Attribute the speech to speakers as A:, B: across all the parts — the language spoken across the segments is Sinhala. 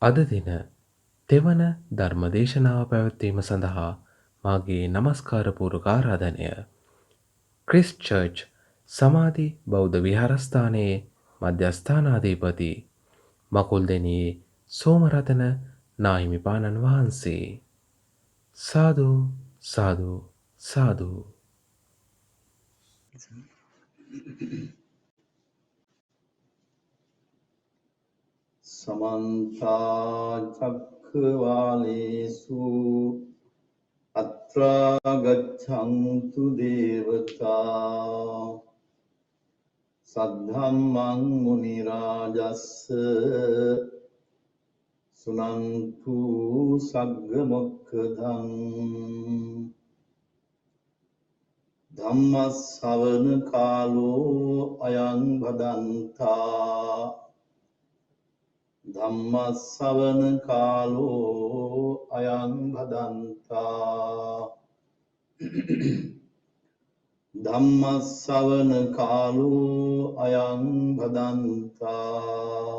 A: අද දින තෙවන ධර්මදේශනාව පැවැත්වීම සඳහා මාගේ নমස්කාර පූර්වක ආරාධනය ක්‍රිස්ට් චර්ච් සමාධි බෞද්ධ විහාරස්ථානයේ මධ්‍යස්ථානාධිපති මකුල්දෙනියේ සෝමරතන නාහිමිපාණන් වහන්සේ. සාදු සාදු සාදු.
B: समन्ता चक्रवालेषु अत्रा गच्छन्तु देवता सद्धम्मं मुनिराजस्य सुनन्तु सग्गमुक्खदं धम्मස්සවන කාලෝ අයං භදන්තා ධම්මස්සවන කාලෝ අයං භදන්තා ධම්මස්සවන කාලෝ අයං භදන්තා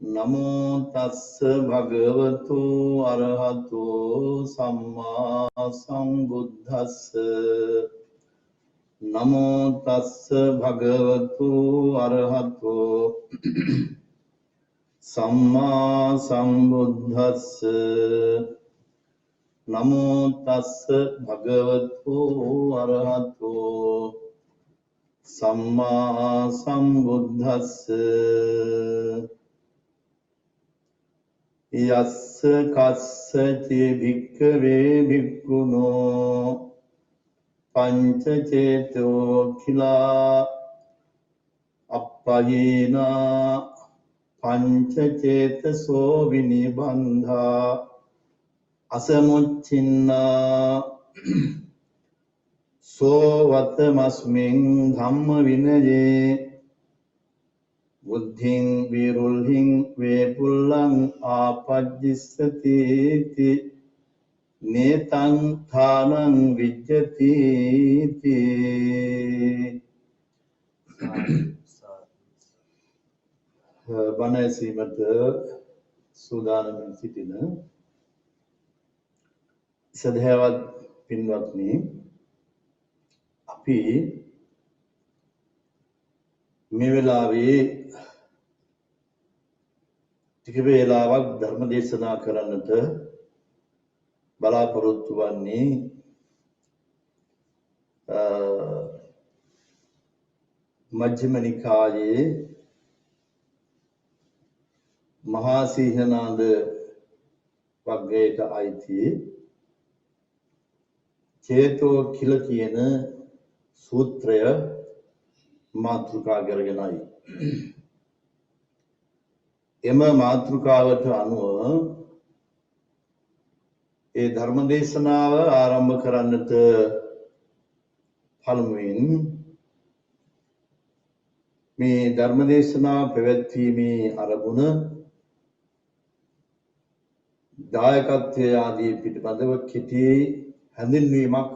B: නමෝ තස්ස භගවතු අරහතෝ සම්මා සම්බුද්දස්ස නමෝ තස්ස භගවතු අරහතෝ සම්මා සම්බුද්දස්ස නමෝ තස්ස භගවතු අරහතෝ සම්මා සම්බුද්දස්ස යස්ස කස්සචි භික්ඛවේ භික්ඛුනෝ පංචචේතෝ කිලා අප්පයේනා පංචචේතසෝ විනිබන්ධා අසමුච්චින්නා සෝවතමස්මින් ධම්ම විනයේ බුද්ධින් විරුල්හින් වේපුල්ලං ආපජ්ජිස්සති නේතං ථානං විජ්ජති බණ ඇසීමට සූදානමින් සිටින සදහැවත් පින්වත්නි, අපි මේ වෙලාවේ ටික වේලාවක් ධර්ම දේශනා කරන්නට බලාපොරොත්තු වන්නේ මජ්ක්‍ධිම නිකායේ මහා සීහනාද වග්ගයට අයිති චේතෝ කිල කියන සූත්‍රය මාතෘකා කරගෙනයි. එම මාතෘකාවට අනුව ඒ ධර්ම දේශනාව ආරම්භ කරන්නට පළමුවෙන් මේ ධර්ම දේශනාව පැවැත්වීමේ අරමුණ දායකත්වය ආදී පිටබඳව කෙටි හැඳින්වීමක්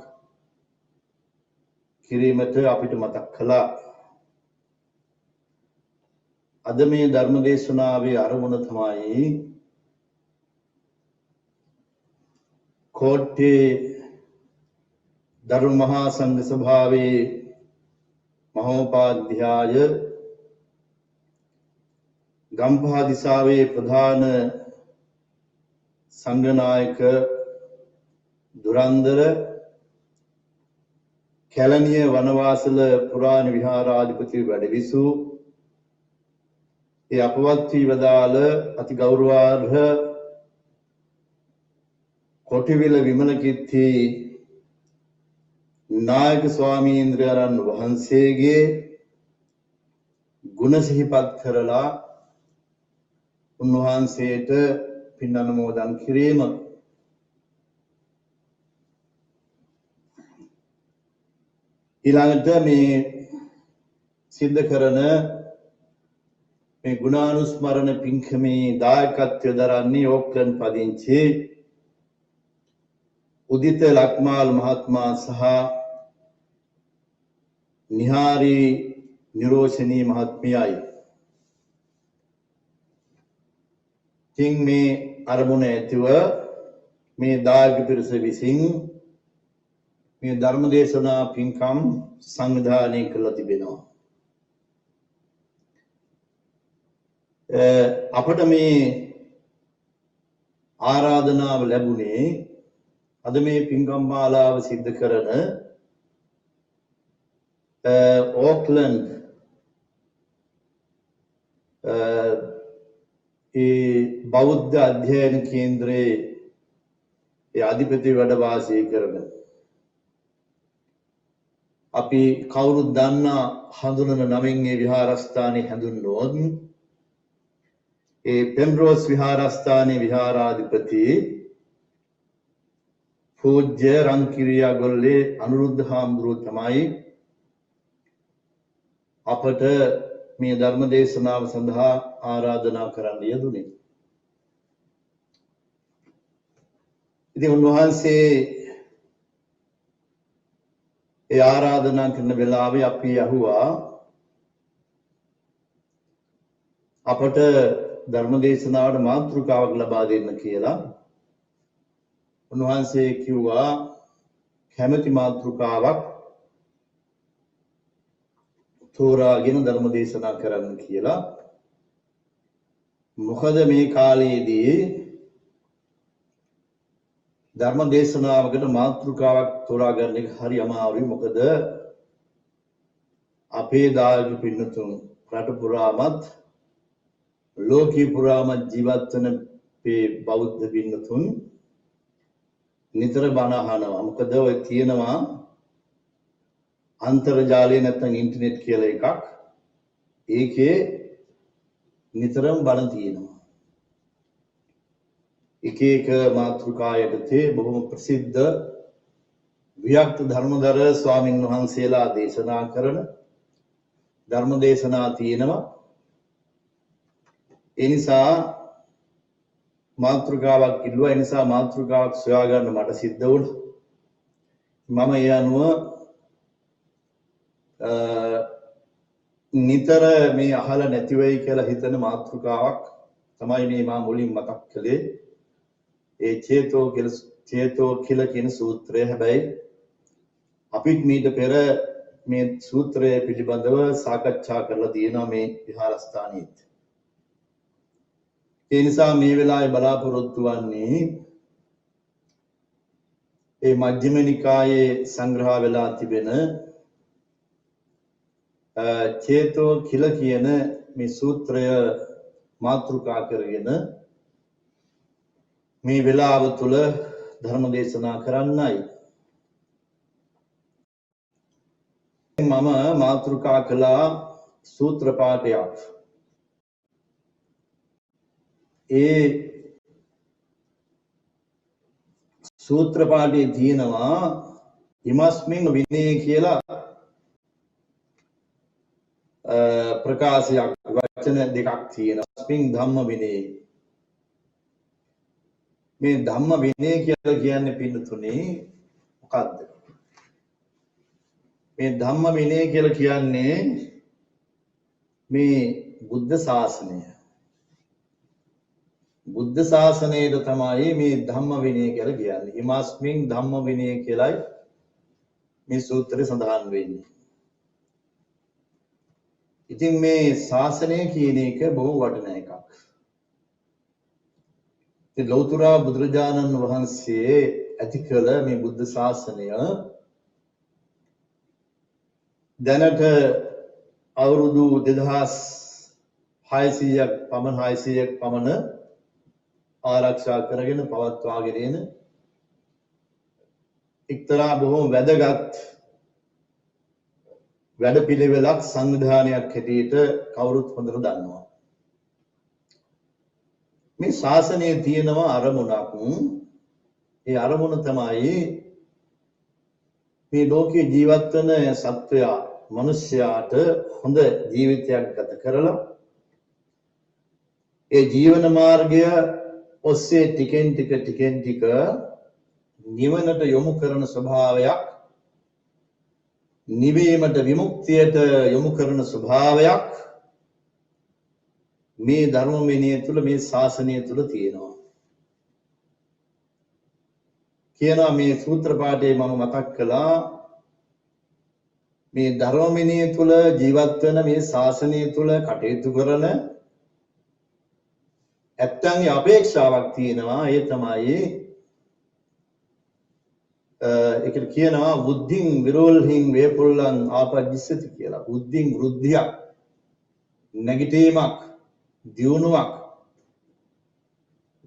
B: කිරීමට අපිට මතක් කළා. අද මේ ධර්ම දේශනාවේ අරමුණ තමයි කෝට්ටේ ධර්ම මහා සංඝ සභාවේ මහෝපාධ්‍යාය ගම්පහ දිසාවේ ප්‍රධාන සංඝනායක දුරන්දර කැලණිය වනවාසල පුරාණ විහාරාධිපති වැඩවිසූ ඒ අපවත් වී වදාළ අති ගෞරවාර්හ කොටිවිල විමලකිත්ති නායක ස්වාමීන්ද්‍රයන් වහන්සේගේ ගුණ සිහිපත් කරලා උන්වහන්සේට පින් අනුමෝදන් කිරීම. ඊළඟට මේ සිද්ධ කරන මේ ගුණානුස්මරණ පින්කමේ දායකත්වය දරන්නේ ඕක්ලන්ඩ් පදිංචි උදිත ලක්මාල් මහත්මයා සහ නිහාරි නිරෝෂණී මහත්මියයි. ඉතින් මේ අරමුණ ඇතිව මේ දායක පිරිස විසින් මේ ධර්ම දේශනා පින්කම් සංවිධානය කළ තිබෙනවා. අපට මේ ආරාධනාව ලැබුණේ අද මේ පින්කම් මාලාව සිද්ධ කරන ඕක්ලන්ඩ් බෞද්ධ අධ්‍යයන කේන්ද්‍රයේ අධිපති වැඩ වාසය කරන අපි කවුරුත් දන්නා හඳුනන නමින් මේ විහාරස්ථානයේ හැඳුන්වුවොත් පෙම්රෝස් විහාරස්ථානයේ විහාරාධිපති පූජ්‍ය රන්කිරියා ගොල්ලේ අනුරුද්ධ හාමුදුරුවෝ තමයි අපට මේ ධර්ම දේශනාව සඳහා ආරාධනා කරන්න යෙදුනේ. ඉතින් උන්වහන්සේ ඒ ආරාධනා කරන වෙලාවේ අපි අහුවා අපට ධර්ම දේශනාවට මාතෘකාවක් ලබා දෙන්න කියලා. උන්වහන්සේ කිව්වා කැමැති මාතෘකාවක් තෝරාගෙන ධර්ම දේශනා කරන්න කියලා. මොකද මේ කාලයේදී ධර්ම දේශනාවකට මාතෘකාවක් තෝරා ගන්න එක හරි අමාරුයි. මොකද අපේ දායක පින්නතුන් රට පුරාමත් ලෝකී පුරාමත් ජීවත් වෙන මේ බෞද්ධ පින්නතුන් නිතර බණ අහනවා. මොකද ඔය තියෙනවා අන්තර්ජාලය නැත්නම් ඉන්ටර්නෙට් කියලා එකක්. ඒකේ නිතරම බණ තියෙනවා. එක එක මාතෘකා යටතේ බොහොම ප්‍රසිද්ධ වික්ත ධර්මදර ස්වාමින් වහන්සේලා දේශනා කරන ධර්ම දේශනා තියෙනවා. ඒ නිසා මාතෘකාවක් ඉල්ලුවා. ඒ නිසා මාතෘකාවක් සොයා ගන්න මට සිද්ධ වුණා. මම ඒ අනුව නිතර මේ අහලා නැති වෙයි කියලා හිතන මාතෘකාවක් තමයි මේ මා මුලින් මතක් කළේ. ඒ චේතෝ කියලා කියන සූත්‍රය. හැබැයි අපිත් මීට පෙර මේ සූත්‍රය පිළිබඳව සාකච්ඡා කරලා තියෙනවා මේ විහාරස්ථානයේත්. ඒ නිසා මේ වෙලාවේ බලාපොරොත්තු වන්නේ ඒ මජ්ක්‍ධිම නිකායේ සංග්‍රහ වෙලා තිබෙන චේතෝ කිල කියන මේ සූත්‍රය මාතෘකා කරගෙන මේ වෙලාව තුල ධර්ම දේශනා කරන්නයි. මම මාතෘකා කළා සූත්‍ර පාඨයක්. ඒ සූත්‍ර පාඨයේ තියෙනවා ඉමස්මින් විනය කියලා ප්‍රකාශයක් වචන දෙකක් තියෙනවා. ඉමස්මින් ධම්ම විනය. මේ ධම්ම විනය කියලා කියන්නේ පින්නතුනේ මොකද්ද? මේ ධම්ම විනය කියලා කියන්නේ මේ බුද්ධ ශාසනය. බුද්ධ ශාසනයට තමයි මේ ධම්ම විනය කියලා කියන්නේ. ඉමස්මින් ධම්ම විනය කියලායි මේ සූත්‍රයේ සඳහන් වෙන්නේ. ඉතින් මේ ශාසනය කියන එක බොහෝ වටිනා එකක්. ඉතින් ලෞතර බුදුරජාණන් වහන්සේ ඇති කළ මේ බුද්ධ ශාසනය දැනට අවුරුදු 2600ක් පමණ ආරක්ෂා කරගෙන පවත්වාගෙන එන එක්තරා බොහොම වැදගත් වැඩපිළිවෙලක් සංවිධානයක් හැටියට කවුරුත් හොඳට දන්නවා. මේ ශාසනයේ තියෙනවා අරමුණක්. ඒ අරමුණ තමයි මේ ලෝකේ ජීවත් වෙන සත්වයා මිනිස්යාට හොඳ ජීවිතයක් ගත කරලා ඒ ජීවන මාර්ගය ඔස්සේ ටිකෙන් ටික නිවනට යොමු කරන ස්වභාවයක්, නිවීමට විමුක්තියට යොමු කරන ස්වභාවයක් මේ ධර්ම විනය තුල මේ ශාසනය තුල තියෙනවා. කියනවා මේ සූත්‍ර පාඨයේ මම මතක් කළා මේ ධර්ම විනය තුල ජීවත් වෙන මේ ශාසනය තුල කටයුතු කරන ඇත්තන්ගේ අපේක්ෂාවක් තියෙනවා. ඒ තමයි ඒකට කියනවා බුද්ධින් විරෝල්හින් වේපොල්ලන් ආපජ්ජිස්සති කියලා. බුද්ධින් වෘද්ධියක්, නැගිටීමක්, දියුණුවක්,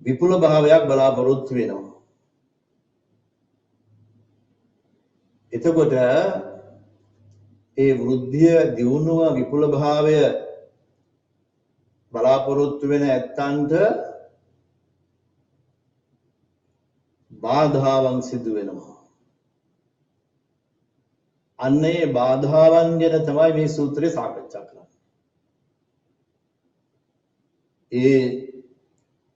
B: විපුල භාවයක් බලාපොරොත්තු වෙනවා. එතකොට ඒ වෘද්ධිය, දියුණුව, විපුල භාවය බලාපොරොත්තු වෙන ඇත්තන්ට බාධාවන් සිදු වෙනවා. අන්න ඒ බාධාවන් ගැන තමයි මේ සූත්‍රය සාකච්ඡා කරන්නේ. ඒ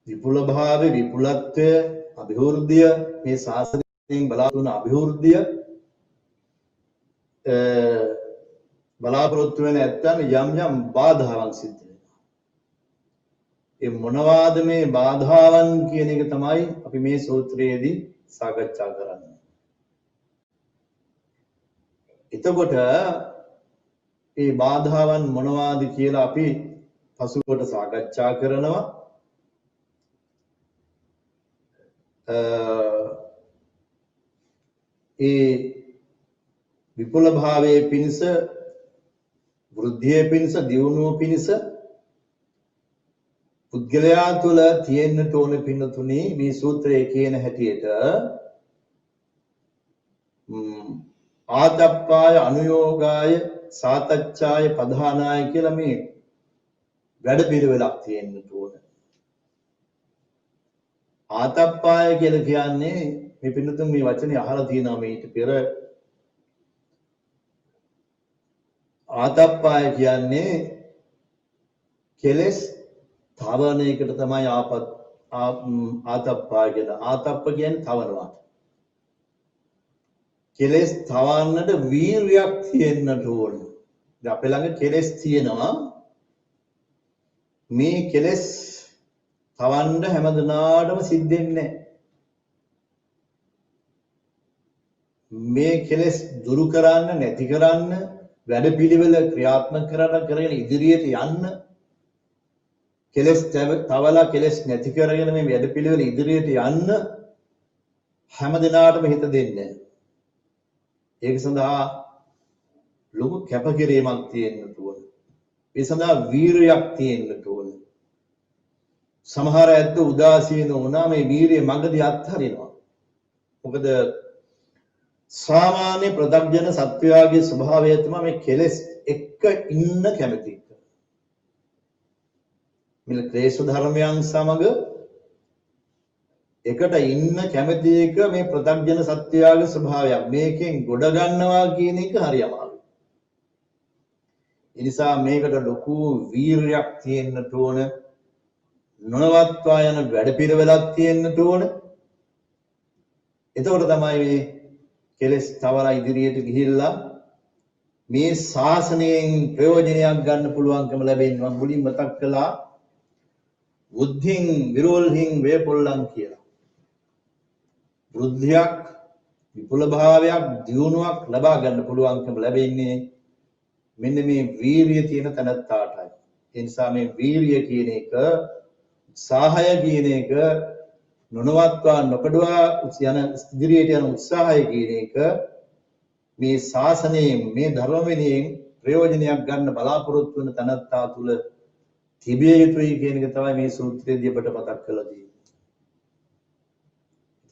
B: විපුල භාවය, විපුලත්වය, අභිවෘද්ධිය, මේ ශාසනයෙන් බලාපොරොත්තු වන අභිවෘද්ධිය බලාපොරොත්තු වෙන ඇත්තන් යම් යම් බාධාවන් සිද්ධ වෙනවා. ඒ මොනවාද මේ බාධාවන් කියන එක තමයි අපි මේ සූත්‍රයේදී සාකච්ඡා කරන්නේ. එතකොට මේ බාධාවන් මොනවාද කියලා අපි පසුකොට සාකච්ඡා කරනවා. ඒ විපුල භාවයේ පිණිස, වෘද්ධියේ පිණිස, දියුණුව පිණිස පුද්ගලයා තුළ තියෙන්නට ඕන පින්නතුනි මේ සූත්‍රයේ කියන හැටියට ආතප්පාය, අනුയോഗාය, සාතච්ඡාය, පධානාය කියලා මේ වැඩ පිළිවෙලක් තියෙන්නට ඕන. ආතප්පාය කියලා කියන්නේ මේ පින්නතුන් මේ වචනේ අහලා තියෙනවා මේ ඊට පෙර. ආතප්පාය කියන්නේ කෙලස් තවන එකට තමයි ආතප්පාය කියලා. ආතප්ප කියන්නේ තවනවා. කෙලස් තවන්නට වීරියක් තියෙන්නට ඕන. දැන් අපේ ළඟ කෙලස් තියෙනවා. මේ කෙලස් තවන්න හැමදෙනාටම සිද්ධ වෙන්නේ නැහැ. මේ කෙලස් දුරු කරන්න, නැති කරන්න, වැඩපිළිවෙල ක්‍රියාත්මක කරගෙන ඉදිරියට යන්න, කෙලස් තවලා කෙලස් නැති කරගෙන මේ වැඩපිළිවෙල ඉදිරියට යන්න හැමදෙනාටම හිත දෙන්නේ. ඒක සඳහා ලොකු කැපකිරීමක් තියෙන්න ඕන. ඒ සඳහා වීරයක් තියෙන්න ඕන. සමහර ඇත්ත උදාසීන වුණා මේ වීරිය මඟදී අත්හරිනවා. මොකද සාමාන්‍ය ප්‍රදග්ජන සත්වයාගේ ස්වභාවය තමයි මේ කෙලෙස් එක්ක ඉන්න කැමති. මේ ක්ලේශ ධර්මයන් සමග එකට ඉන්න කැමති එක මේ ප්‍රදග්ජන සත්වයාගේ ස්වභාවයක්. මේකෙන් ගොඩ ගන්නවා කියන එක හරි අමාරුයි. ඒ නිසා මේකට ලොකු වීරයක් තියෙන්න ඕන. නොනවත්වා යන වැඩපිළිවෙලක් තියෙන්න ඕන. එතකොට තමයි මේ කෙලස් තවලා ඉදිරියට ගිහිල්ලා මේ ශාසනයෙන් ප්‍රයෝජනයක් ගන්න පුළුවන්කම ලැබෙන්නේ. මම මුලින් මතක් කළා බුද්ධින් විරෝල්හින් වේපොල්ලන් කියලා. වෘද්ධියක්, විපුල භාවයක්, දියුණුවක් ලබා ගන්න පුළුවන්කම ලැබෙන්නේ මෙන්න මේ වීරිය තියෙන තැනත්තාටයි. ඒ නිසා මේ වීරිය කියන එක, උත්සාහය කියන එක, නොනවත්වා නොකඩවා යන ඉදිරියට යන උත්සාහය කියන එක මේ ශාසනයෙන්, මේ ධර්ම විනයෙන් ප්‍රයෝජනයක් ගන්න බලාපොරොත්තු වෙන තැනත්තා තුල තිබිය යුතුයි කියන එක තමයි මේ සූත්‍රයේදී අපට මතක් කරලා තියෙන්නේ.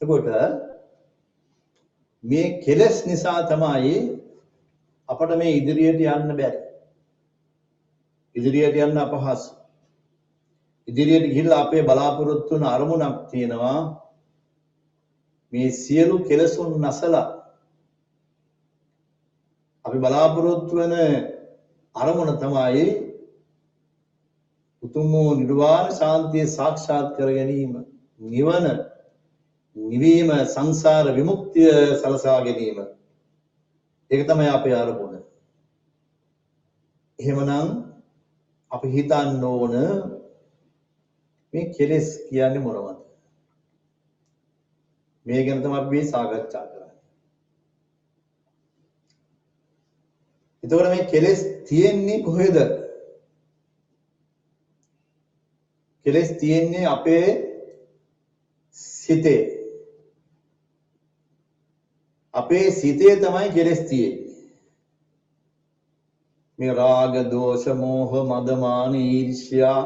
B: එතකොට මේ කෙලස් නිසා තමයි අපට මේ ඉදිරියට යන්න බැරි. ඉදිරියට යන්න අපහසු. ඉදිරියට ගිහිල්ලා අපේ බලාපොරොත්තු වෙන අරමුණක් තියෙනවා. මේ සියලු කෙලසුන් නැසලා අපි බලාපොරොත්තු වෙන අරමුණ තමයි උතුම් වූ නිර්වාණ ශාන්තිය සාක්ෂාත් කර ගැනීම, නිවන, නිවීම, සංසාර විමුක්තිය සලසා ගැනීම. ඒක තමයි අපේ අරමුණ. එහෙමනම් අපි හිතන්න ඕන මේ කෙලෙස් කියන්නේ මොනවද? මේ ගැන තමයි අපි සාකච්ඡා කරන්නේ. එතකොට මේ කෙලෙස් තියෙන්නේ කොහෙද? කෙලෙස් තියෙන්නේ අපේ සිතේ. අපේ සිතේ තමයි කෙලෙස් තියෙන්නේ. මේ රාග, දෝෂ, මෝහ, මද, මාන, ඊර්ෂ්‍යා,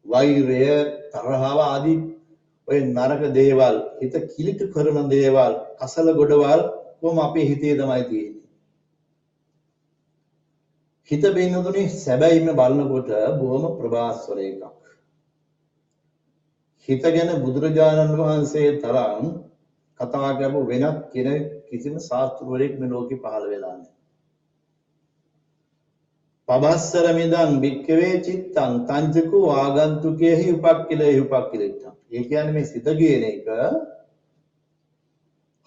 B: වෛරය, තරහව ආදී ඔය නරක දේවල්, හිත කිලිටු කරන දේවල්, කසල ගොඩවල් කොහොම අපේ හිතේ තමයි තියෙන්නේ. හිත බින්දුනේ සැබෑයින්ම බලනකොට බොහොම ප්‍රභාස්වර එකක්. හිත ගැන බුදුරජාණන් වහන්සේ තරම් කතා කරපු වෙනත් කෙනෙක් කිසිම ශාස්ත්‍රවරයෙක් මේ ලෝකේ පහළ වෙලා නැහැ. පබස්සර මිදං භික්කවේ චිත්තං තංජකෝ ආගන්තුකේහි උපක්ඛිලේහි උපක්ඛිලිට්ඨං. ඒ කියන්නේ මේ සිත කියන එක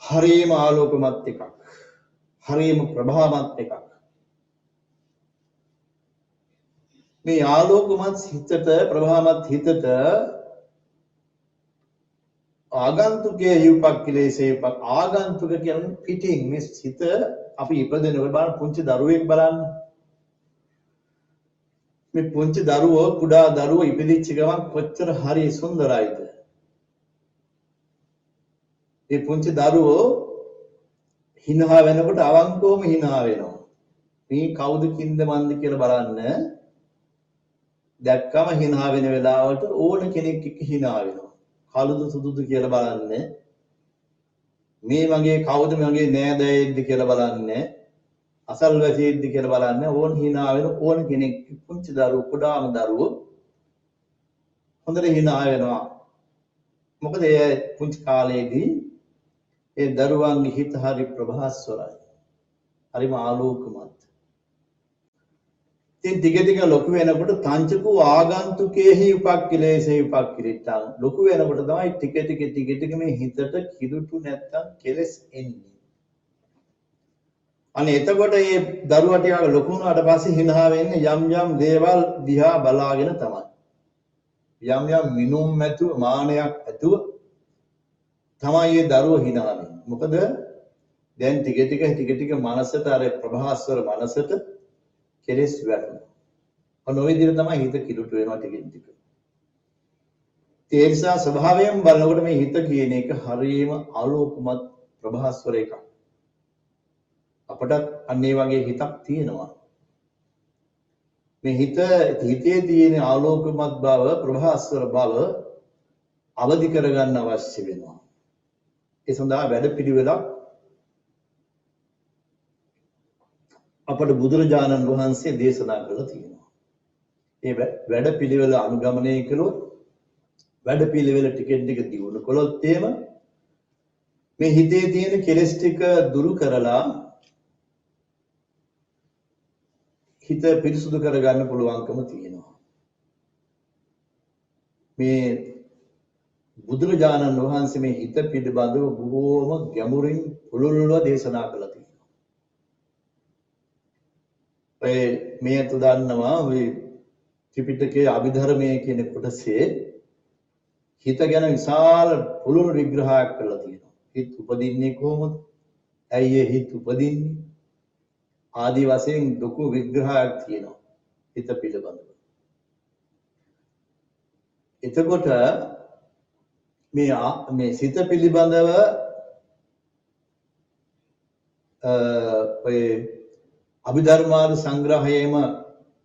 B: හරීම ආලෝකමත් එකක්. හරීම ප්‍රභාමත් එකක්. මේ ආලෝකමත් හිතට ප්‍රභාමත් හිතට ආගන්තුකේහි උපක්ඛිලේසේ ආගන්තුක කියන්නේ පිටින් මේ සිත අපි ඉපදෙනකොට බලන්න පුංචි දරුවෙක් බලන්න. මේ පුංචි දරුවෝ කුඩා දරුවෝ ඉපදිච්ච ගමන් කොච්චර හරි සුන්දරයිද? මේ පුංචි දරුවෝ හිනා වෙනකොට අවංකවම හිනා වෙනවා. මේ කවුද කින්ද මන්ද කියලා බලන්න. දැක්කම හිනා වෙන වෙලාවට ඕන කෙනෙක් එක්ක හිනා වෙනවා. කළුද සුදුද කියලා බලන්න. මේ මගේ කවුද මගේ නෑදෑයෙක්ද කියලා බලන්න. අසල්වැසියෙක්ද කියලා බලන්න ඕන හිනා වෙන ඕන කෙනෙක් පුංචි දරුවෝ කුඩාම දරුවෝ හොඳට හිනා වෙනවා. මොකද ඒ පුංචි කාලේදී ඒ දරුවන්ගේ හිත හරි ප්‍රභාස්වරයි. හරිම ආලෝකමත්. ඉතින් ටික ටික ලොකු වෙනකොට තංචකෝ ආගන්තුකේහි උපක්ඛිලේසේ උපක්ඛිලිට්ඨං. ලොකු වෙනකොට තමයි ටික ටික මේ හිතට කිලුටු නැත්තම් කෙලස් එන්නේ. අනේ එතකොට මේ දරුවා ටිකක් ලොකු වුණාට පස්සේ හිනා වෙන්නේ යම් යම් දේවල් දිහා බලාගෙන තමයි. යම් යම් මිනුම් ඇතුව මානයක් ඇතුව තමයි මේ දරුවා හිනා වෙන්නේ. මොකද දැන් ටික ටික මනසට අර ප්‍රභාස්වර මනසට කෙලෙස් වැටෙනවා. ඔන්න ඔය විදිහට තමයි හිත කිලුට වෙනවා ටිකින් ටික. ඒ නිසා ස්වභාවයෙන් බලනකොට මේ හිත කියන එක හරියම ආලෝකමත් ප්‍රභාස්වර එකක්. අපටත් අන්න ඒ වගේ හිතක් තියෙනවා. මේ හිතේ තියෙන ආලෝකමත් බව, ප්‍රභාස්වර බව අවදි කරගන්න අවශ්‍ය වෙනවා. ඒ සඳහා වැඩපිළිවෙලක් අපට බුදුරජාණන් වහන්සේ දේශනා කරලා තියෙනවා. ඒ වැඩපිළිවෙල අනුගමනය කළොත් වැඩපිළිවෙල ටික දියුණු කළොත් එහෙම මේ හිතේ තියෙන කෙලෙස් ටික දුරු කරලා හිත පිරිසුදු කරගන්න පුළුවන්කම තියෙනවා. මේ බුදුරජාණන් වහන්සේ මේ හිත පිළිබඳව බොහෝම ගැඹුරින් පුළුල්ව දේශනා කළා තියෙනවා. මේ අත දන්නවා මේ ත්‍රිපිටකයේ අභිධර්මයේ කියන කොටසේ හිත ගැන විශාල පුළුල් විග්‍රහයක් කරලා තියෙනවා. හිත උපදින්නේ කොහොමද? ඇයි හිත උපදින්නේ? ආදි වශයෙන් ලොකු විග්‍රහයක් තියෙනවා හිත පිළිබඳව. එතකොට මේ සිත පිළිබඳව ඔය අභිධර්මාර්ථ සංග්‍රහයේම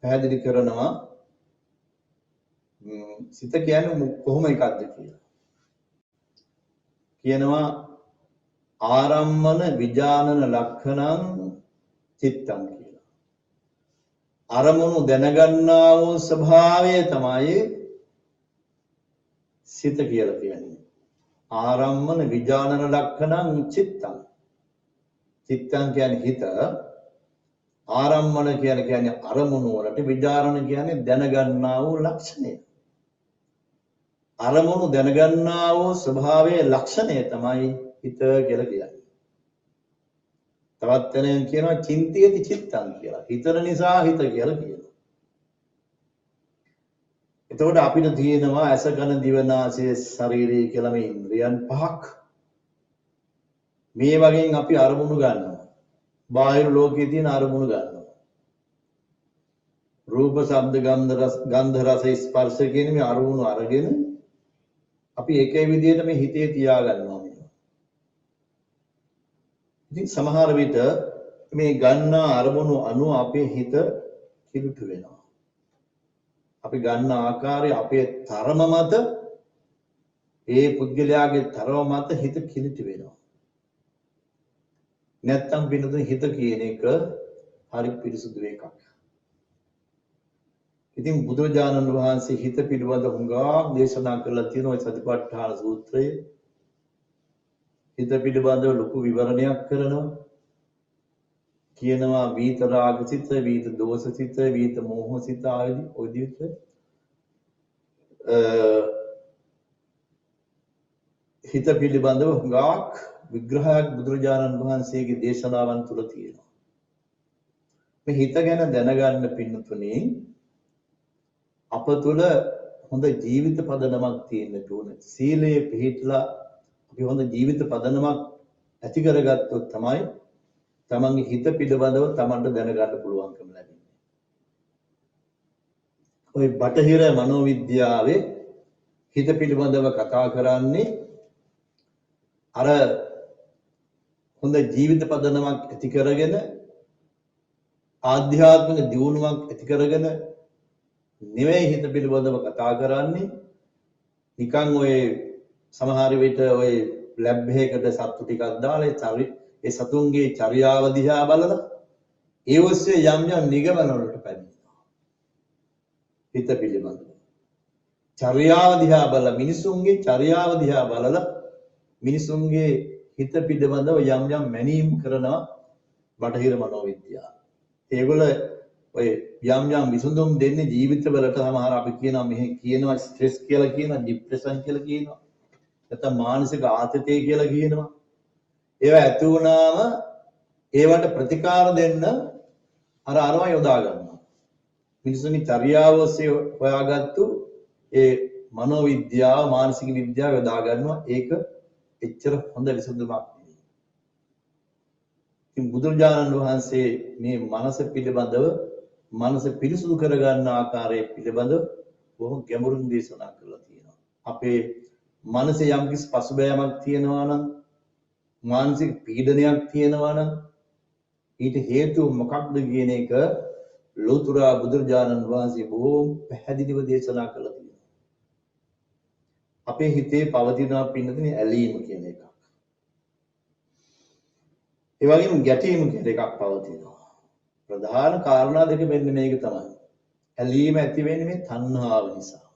B: පැහැදිලි කරනවා සිත කියන්නේ කොහොම එකක්ද කියලා. කියනවා ආරම්මන විජානන ලක්ෂණං චිත්තං කියලා. අරමුණු දැනගන්නා වූ ස්වභාවය තමයි සිත කියලා කියන්නේ. ආරම්මන විජානන ලක්ෂණං චිත්තං. චිත්තං කියන්නේ හිත. ආරම්මන කියන්නේ අරමුණු වලට, විජානන කියන්නේ දැනගන්නා වූ ලක්ෂණය. අරමුණු දැනගන්නා වූ ස්වභාවයේ ලක්ෂණය තමයි හිත කියලා කියන්නේ. තවත් තැනකින් කියනවා චින්තියති චිත්තං කියලා. හිතන නිසා හිත කියලා කියනවා. එතකොට අපිට තියෙනවා ඇස කන දිව නාසය ශරීරය කියලා මේ ඉන්ද්‍රියන් පහක්. මේ වගේ අපි අරමුණු ගන්නවා. බාහිර ලෝකයේ තියෙන අරමුණු ගන්නවා. රූප, ශබ්ද, ගන්ධ, රස, ස්පර්ශ කියන මේ අරමුණු අරගෙන අපි එකේ විදිහට මේ හිතේ තියා ගන්නවා මේවා. ඉතින් සමහර විට මේ ගන්න අරමුණු අනුව අපේ හිත කිලුට වෙනවා. අපි ගන්න ආකාරය අපේ තරම මත ඒ පුද්ගලයාගේ තරම මත හිත කිලිටි වෙනවා. නැත්තම් වෙනද හිත කියන එක හරි පිරිසුදු එකක්. ඉතින් බුදුරජාණන් වහන්සේ හිත පිළිබඳ හුඟක් දේශනා කරලා තියෙනවා සතිපට්ඨාන සූත්‍රයේ. හිත පිළිබඳව ලොකු විවරණයක් කරනවා. කියනවා වීත රාග සිත, වීත දෝෂ සිත, වීත මෝහ සිත ආදී ඔය විදිහට හිත පිළිබඳව හුඟක් විග්‍රහයක් බුදුරජාණන් වහන්සේගේ දේශනාවන් තුල තියෙනවා. මේ හිත ගැන දැනගන්න පින්නතුනේ අප තුළ හොඳ ජීවිත පදනමක් තියෙන්න ඕනේ. සීලයේ පිහිටලා අපි හොඳ ජීවිත පදනමක් ඇති කරගත්තොත් තමයි තමන්ගේ හිත පිළිබඳව තමන්ට දැනගන්න පුළුවන්කම ලැබෙන්නේ. ඔය බටහිර මනෝවිද්‍යාවේ හිත පිළිබඳව කතා කරන්නේ අර හොඳ ජීවිත පදනමක් ඇති කරගෙන ආධ්‍යාත්මික දියුණුවක් ඇති කරගෙන නෙවෙයි හිත පිළිබඳව කතා කරන්නේ. නිකන් ඔය සමහර විට ඔය ලැබ් එකකට සත්තු ටිකක් දාලා ඒ සතුන්ගේ චර්යාව දිහා බලලා ඒ ඔස්සේ යම් යම් නිගමන වලට පැමිණෙනවා. හිත පිළිබඳව චර්යාව දිහා බලලා මිනිසුන්ගේ චර්යාව දිහා බලලා මිනිසුන්ගේ හිත පිළිබඳව යම් යම් මැනීම් කරනවා බටහිර මනෝවිද්‍යාව. ඒගොල්ල ඔය යම් යම් විසඳුම් දෙන්නේ ජීවිතවලට. සමහර අපි කියනවා මෙහි කියනවා ස්ට්‍රෙස් කියලා කියනවා, ડિප්‍රෙෂන් කියලා කියනවා, නැත්නම් මානසික ආතතිය කියලා කියනවා. ඒවා ඇති වුණාම ඒවට ප්‍රතිකාර දෙන්න අරවා යොදා ගන්නවා. මිනිසුන්ගේ චර්යාව ඔස්සේ හොයාගත්තු ඒ මනෝවිද්‍යාව, මානසික විද්‍යාව යොදා ගන්නවා. ඒක එච්චර හොඳ විසඳුමක් නෙවෙයි. ඉතින් බුදුරජාණන් වහන්සේ මේ මනස පිළිබඳව, මනස පිරිසුදු කරගන්න ආකාරය පිළිබඳව බොහොම ගැඹුරින් දේශනා කරලා තියෙනවා. අපේ මනසේ යම්කිසි පසුබෑමක් තියෙනවා නම්, මානසික පීඩනයක් තියෙනවා නම් ඊට හේතුව මොකක්ද කියන එක ලෝතර බුදුරජාණන් වහන්සේ බොහොම පැහැදිලිව දේශනා කළා තියෙනවා. අපේ හිතේ පවතිනවා පින්නතුනේ ඇලීම කියන එකක්. ඒ වගේම ගැටීම කියන එකක් පවතිනවා. ප්‍රධාන කාරණා දෙක වෙන්නේ මේක තමයි. ඇලීම ඇති වෙන්නේ මේ තණ්හාව නිසා.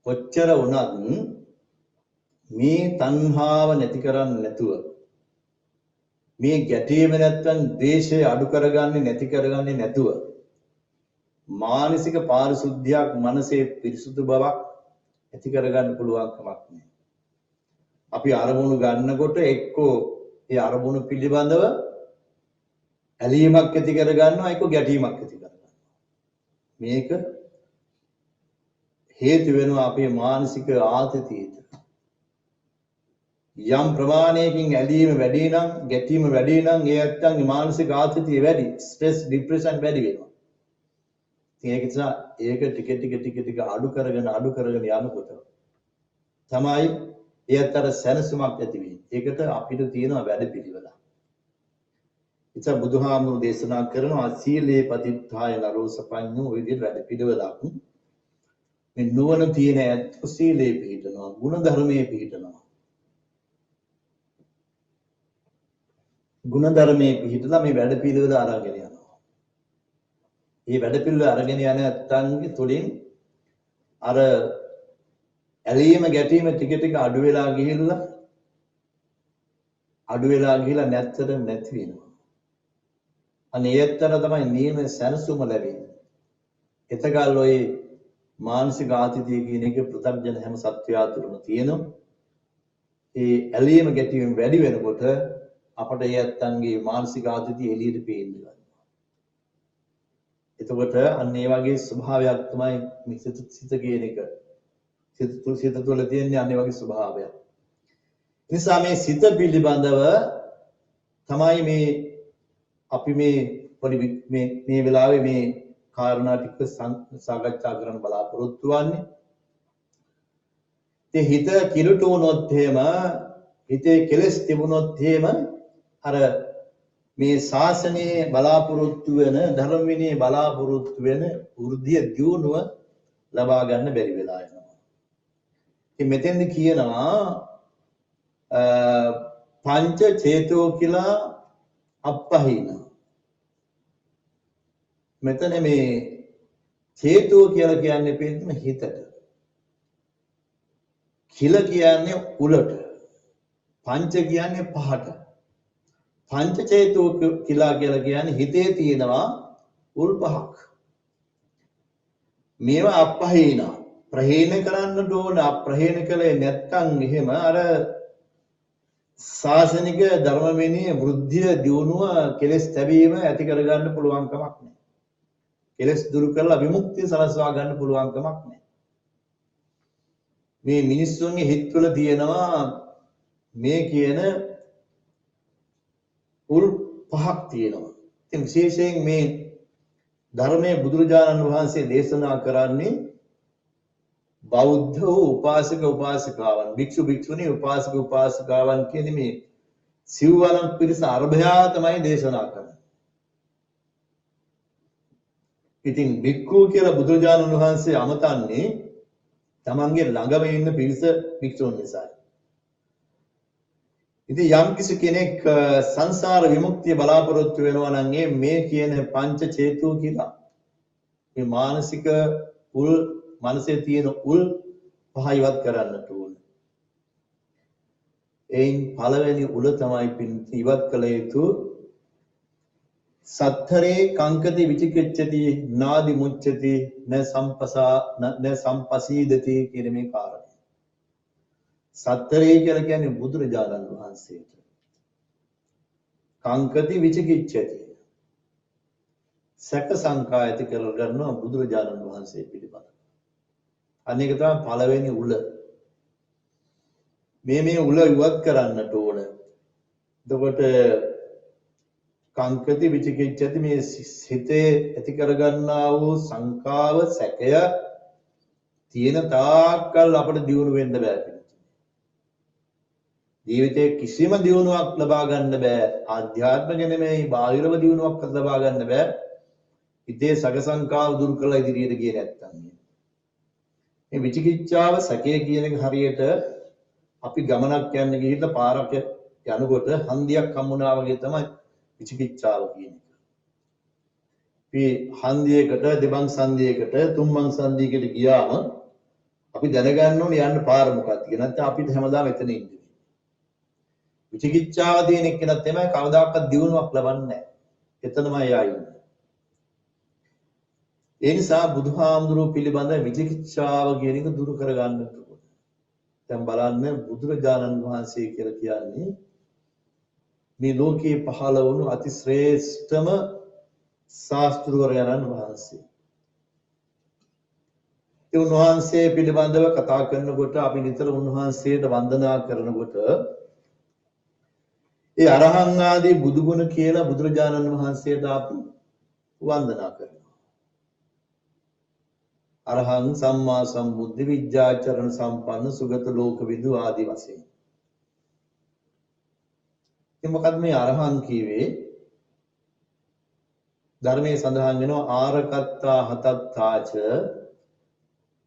B: කොච්චර වුණත් මේ තණ්හාව නැති කරන්නේ නැතුව, මේ ගැටීම නැත්තම් ද්වේෂය අඩු කරගන්නේ නැති කරගන්නේ නැතුව මානසික පාරිශුද්ධියක්, මනසේ පිරිසුදු බවක් ඇති කරගන්න පුළුවන් කමක් නැහැ. අපි අරමුණු ගන්නකොට එක්කෝ ඒ අරමුණු පිළිබඳව ඇලීමක් ඇති කරගන්නවා, එක්කෝ ගැටීමක් ඇති කරගන්නවා. මේක හේතු වෙනවා අපේ මානසික ආතතියට. යම් ප්‍රමාණයකින් ඇලීම වැඩි නම්, ගැටීම වැඩි නම් ඒ ඇත්තන්ගේ මානසික ආතතිය වැඩි, ස්ට්‍රෙස්, ડિප්‍රෙෂන් වැඩි වෙනවා. ඒක නිසා ඒක ටික අඩු කරගෙන යනකොට තමයි ඒ ඇත්තට සැනසීමක් ඇති වෙන්නේ. ඒකට අපිට තියෙන වැඩපිළිවෙල. ඉතින් බුදුහාමුදුරු දේශනා කරනවා සීලේ පතිත්ථාය නරෝ සපඤ්ඤෝ ඔය විදිහට වැඩපිළිවෙලක්. මේ නුවණ තියෙන ඇත්ත සීලේ පිළිපදිනවා, ගුණ ධර්මයේ පිළිපදිනවා. ගුණ ධර්මයේ පිළිපදලා මේ වැඩපිළිවෙල අරගෙන යනවා. මේ වැඩපිළිවෙල අරගෙන යන ඇත්තන්ගේ තුලින් අර ඇලීම ගැටීම ටික අඩු වෙලා ගිහිල්ලා නැත්තර නැති වෙනවා. අනේ ඒත්තර තමයි නියම සැනසුම ලැබෙන්නේ. එතකල් ඔය මානසික ආතතිය කියන එක පෘථග්ජන හැම සත්වයා තුළම තියෙනවා. ඒ ඇලීම ගැටීම වැඩි වෙනකොට අපට ඒ ඇත්තන්ගේ මානසික ආතතිය එළියට පේන්න ගන්නවා. එතකොට අන්න ඒ වගේ ස්වභාවයක් තමයි මේ සිත කියන එක. සිත තුළ තියෙන අන්න ඒ වගේ ස්වභාවයක්. නිසා මේ සිත පිළිබඳව තමයි මේ අපි මේ වෙලාවේ මේ කාරණා ටික සාකච්ඡා කරන්න බලාපොරොත්තු වෙන්නේ. ඒ හිත කිලුට වුණොත් එහෙම හිතේ කෙලස් තිබුණොත් එහෙම අර මේ ශාසනයේ බලාපොරොත්තු වෙන ධර්ම විනයේ බලාපොරොත්තු වෙන වෘද්ධිය දියුණුව ලබා ගන්න බැරි වෙලා යනවා. ඉතින් මෙතෙන්දි කියනවා පංච චේතෝ කියලා අප්පහින. මෙතන මේ චේතෝ කියලා කියන්නේ පිළිතුම හිතට. කිල කියන්නේ උලට. පංච කියන්නේ පහට. පංච චේතෝ කියලා කියන්නේ හිතේ තියෙනවා උල් පහක්. මේවා අප්පහින. ප්‍රහීන කරන්නට ඕන. අප්‍රහීන කළේ නැත්නම් එහෙම අර ශාසනික ධර්ම විනයේ වෘද්ධිය දියුණුව කෙලස් තැබීම ඇති කරගන්න පුළුවන් කමක් නැහැ. කෙලස් දුරු කරලා විමුක්තිය සලස්වා ගන්න පුළුවන් කමක් නැහැ. මේ මිනිස්සුන්ගේ හිතවල තියෙනවා මේ කියන උල් පහක් තියෙනවා. ඉතින් විශේෂයෙන් මේ ධර්මයේ බුදුරජාණන් වහන්සේ දේශනා කරන්නේ බෞද්ධ උපාසක උපාසිකාවන් භික්ෂු භික්ෂුණී උපාසක උපාසිකාවන් කියන මේ සිව්වණක් පිරිස අරභයා තමයි දේශනා කරන්නේ. ඉතින් භික්ඛු කියලා බුදුරජාණන් වහන්සේ අමතන්නේ තමන්ගේ ළඟම ඉන්න පිරිස භික්ෂුන් නිසායි. ඉතින් යම් කිසි කෙනෙක් සංසාර විමුක්තිය බලාපොරොත්තු වෙනවා නම් මේ කියන පංච චේතු කියලා මේ මානසික උල් මනසේ තියෙන උල් පහ ඉවත් කරන්නට ඕන. එයින් පළවෙනි උල තමයි ඉවත් කළ යුතු සත්තරේ කංකති විචිකිච්ඡති නාදි මුච්ඡති න සම්පසීදති කියන මේ කාරණය. සත්තරේ කියලා කියන්නේ බුදුරජාණන් වහන්සේට. කංකති විචිකිච්ඡති සැක සංකා ඇති කරගන්නවා බුදුරජාණන් වහන්සේ පිළිබඳ. අනේක තමයි පළවෙනි උල. මේ උල ඉවත් කරන්නට ඕන. එතකොට කංකති විචිකිච්ඡති මේ හිතේ ඇති කරගන්නා වූ සංකාව සැකය තියෙන තාක්කල් අපිට දියුණු වෙන්න බෑ. ජීවිතේ කිසිම දියුණුවක් ලබා ගන්න බෑ. ආධ්‍යාත්මික නෙමෙයි බාහිරව දියුණුවක් ලබා ගන්න බෑ. හිතේ සැක සංකාව දුරු කරලා ඉදිරියට ගියේ නැත්තම්. මේ විචිකිච්ඡාව සැකය කියන එක හරියට අපි ගමනක් යන්න ගිහිල්ලා පාරක යනකොට හන්දියක් හම්බුනා වගේ තමයි විචිකිච්ඡාව කියන එක. අපි හන්දියකට දෙබන් සංදියකට තුන්බන් සංදියකට ගියාම අපි දැනගන්න ඕනේ යන්න පාර මොකක්ද කියලා. නැත්නම් අපිට හැමදාම එතන ඉන්නේ. විචිකිච්ඡාව තියෙන එක්කෙනා තමයි කවදාකවත් දියුණුවක් ලබන්නේ නැහැ. එතනමයි ආයින්නේ. ඒ නිසා බුදුහාමුදුරුවෝ පිළිබඳ විචිකිච්ඡාව කියන එක දුරු කරගන්න ඕනේ. දැන් බලන්න බුදුරජාණන් වහන්සේ කියලා කියන්නේ මේ ලෝකේ පහළ වුණු අති ශ්‍රේෂ්ඨම ශාස්ත්‍රවරයන් වහන්සේ. ඒ උන්වහන්සේ පිළිබඳව කතා කරනකොට අපි නිතර උන්වහන්සේට වන්දනා කරනකොට ඒ අරහං ආදී බුදු ගුණ කියලා බුදුරජාණන් වහන්සේට අපි වන්දනා කරනවා. අරහං සම්මා සම්බුද්ධ විද්‍යාචරණ සම්පන්න සුගත ලෝක විදු ආදී වශයෙන්. මොකක්ද මේ අරහං කියවේ? ධර්මයේ සඳහන් වෙනවා ආරකත්තා හතත්තාච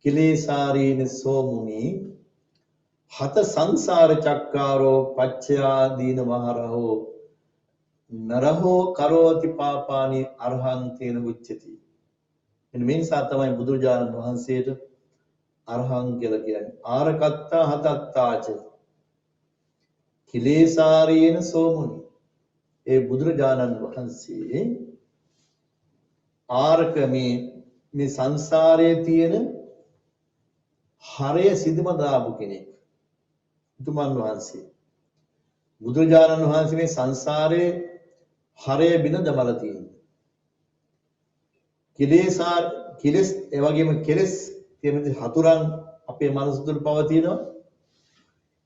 B: කිලේසාරීන සෝමුනි හත සංසාර චක්කාරෝ පච්චයා දීන මහරහෝ නරහෝ කරෝති පාපානි අරහං තේන උච්චති. මේ නිසා තමයි බුදුරජාණන් වහන්සේට අරහං කියලා කියන්නේ. ආරකත්තා හතත්තාච කිලේසාරීන සෝමුනි. ඒ බුදුරජාණන් වහන්සේ ආරක මේ සංසාරයේ තියෙන හරය සිදුම දාපු කෙනෙක්. උතුමන් වහන්සේ. බුදුරජාණන් වහන්සේ මේ සංසාරයේ හරය බින දමලා තියෙනවා. කෙලෙසාර කෙලස් ඒ වගේම කෙලස් කියන හතුරන් අපේ මනස තුළ පවතිනවා.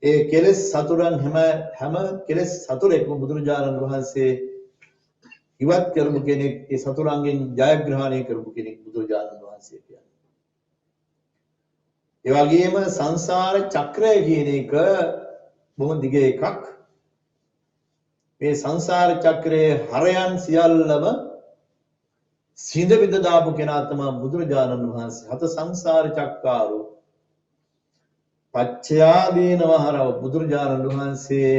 B: ඒ කෙලස් සතුරන් හැම කෙලස් සතුරෙක්ම බුදුරජාණන් වහන්සේ ඉවත් කරපු කෙනෙක්, ඒ සතුරන්ගෙන් ජයග්‍රහණය කරපු කෙනෙක් බුදුරජාණන් වහන්සේ කියන්නේ. ඒ වගේම සංසාර චක්‍රය කියන එක බොහොම දිග එකක්. මේ සංසාර චක්‍රයේ හරයන් සියල්ලම සිඳ විඳ දාපු කෙනා තමයි බුදුරජාණන් වහන්සේ. හත සංසාර චක්කාරෝ පච්චයාදීනවහරව බුදුරජාණන් වහන්සේ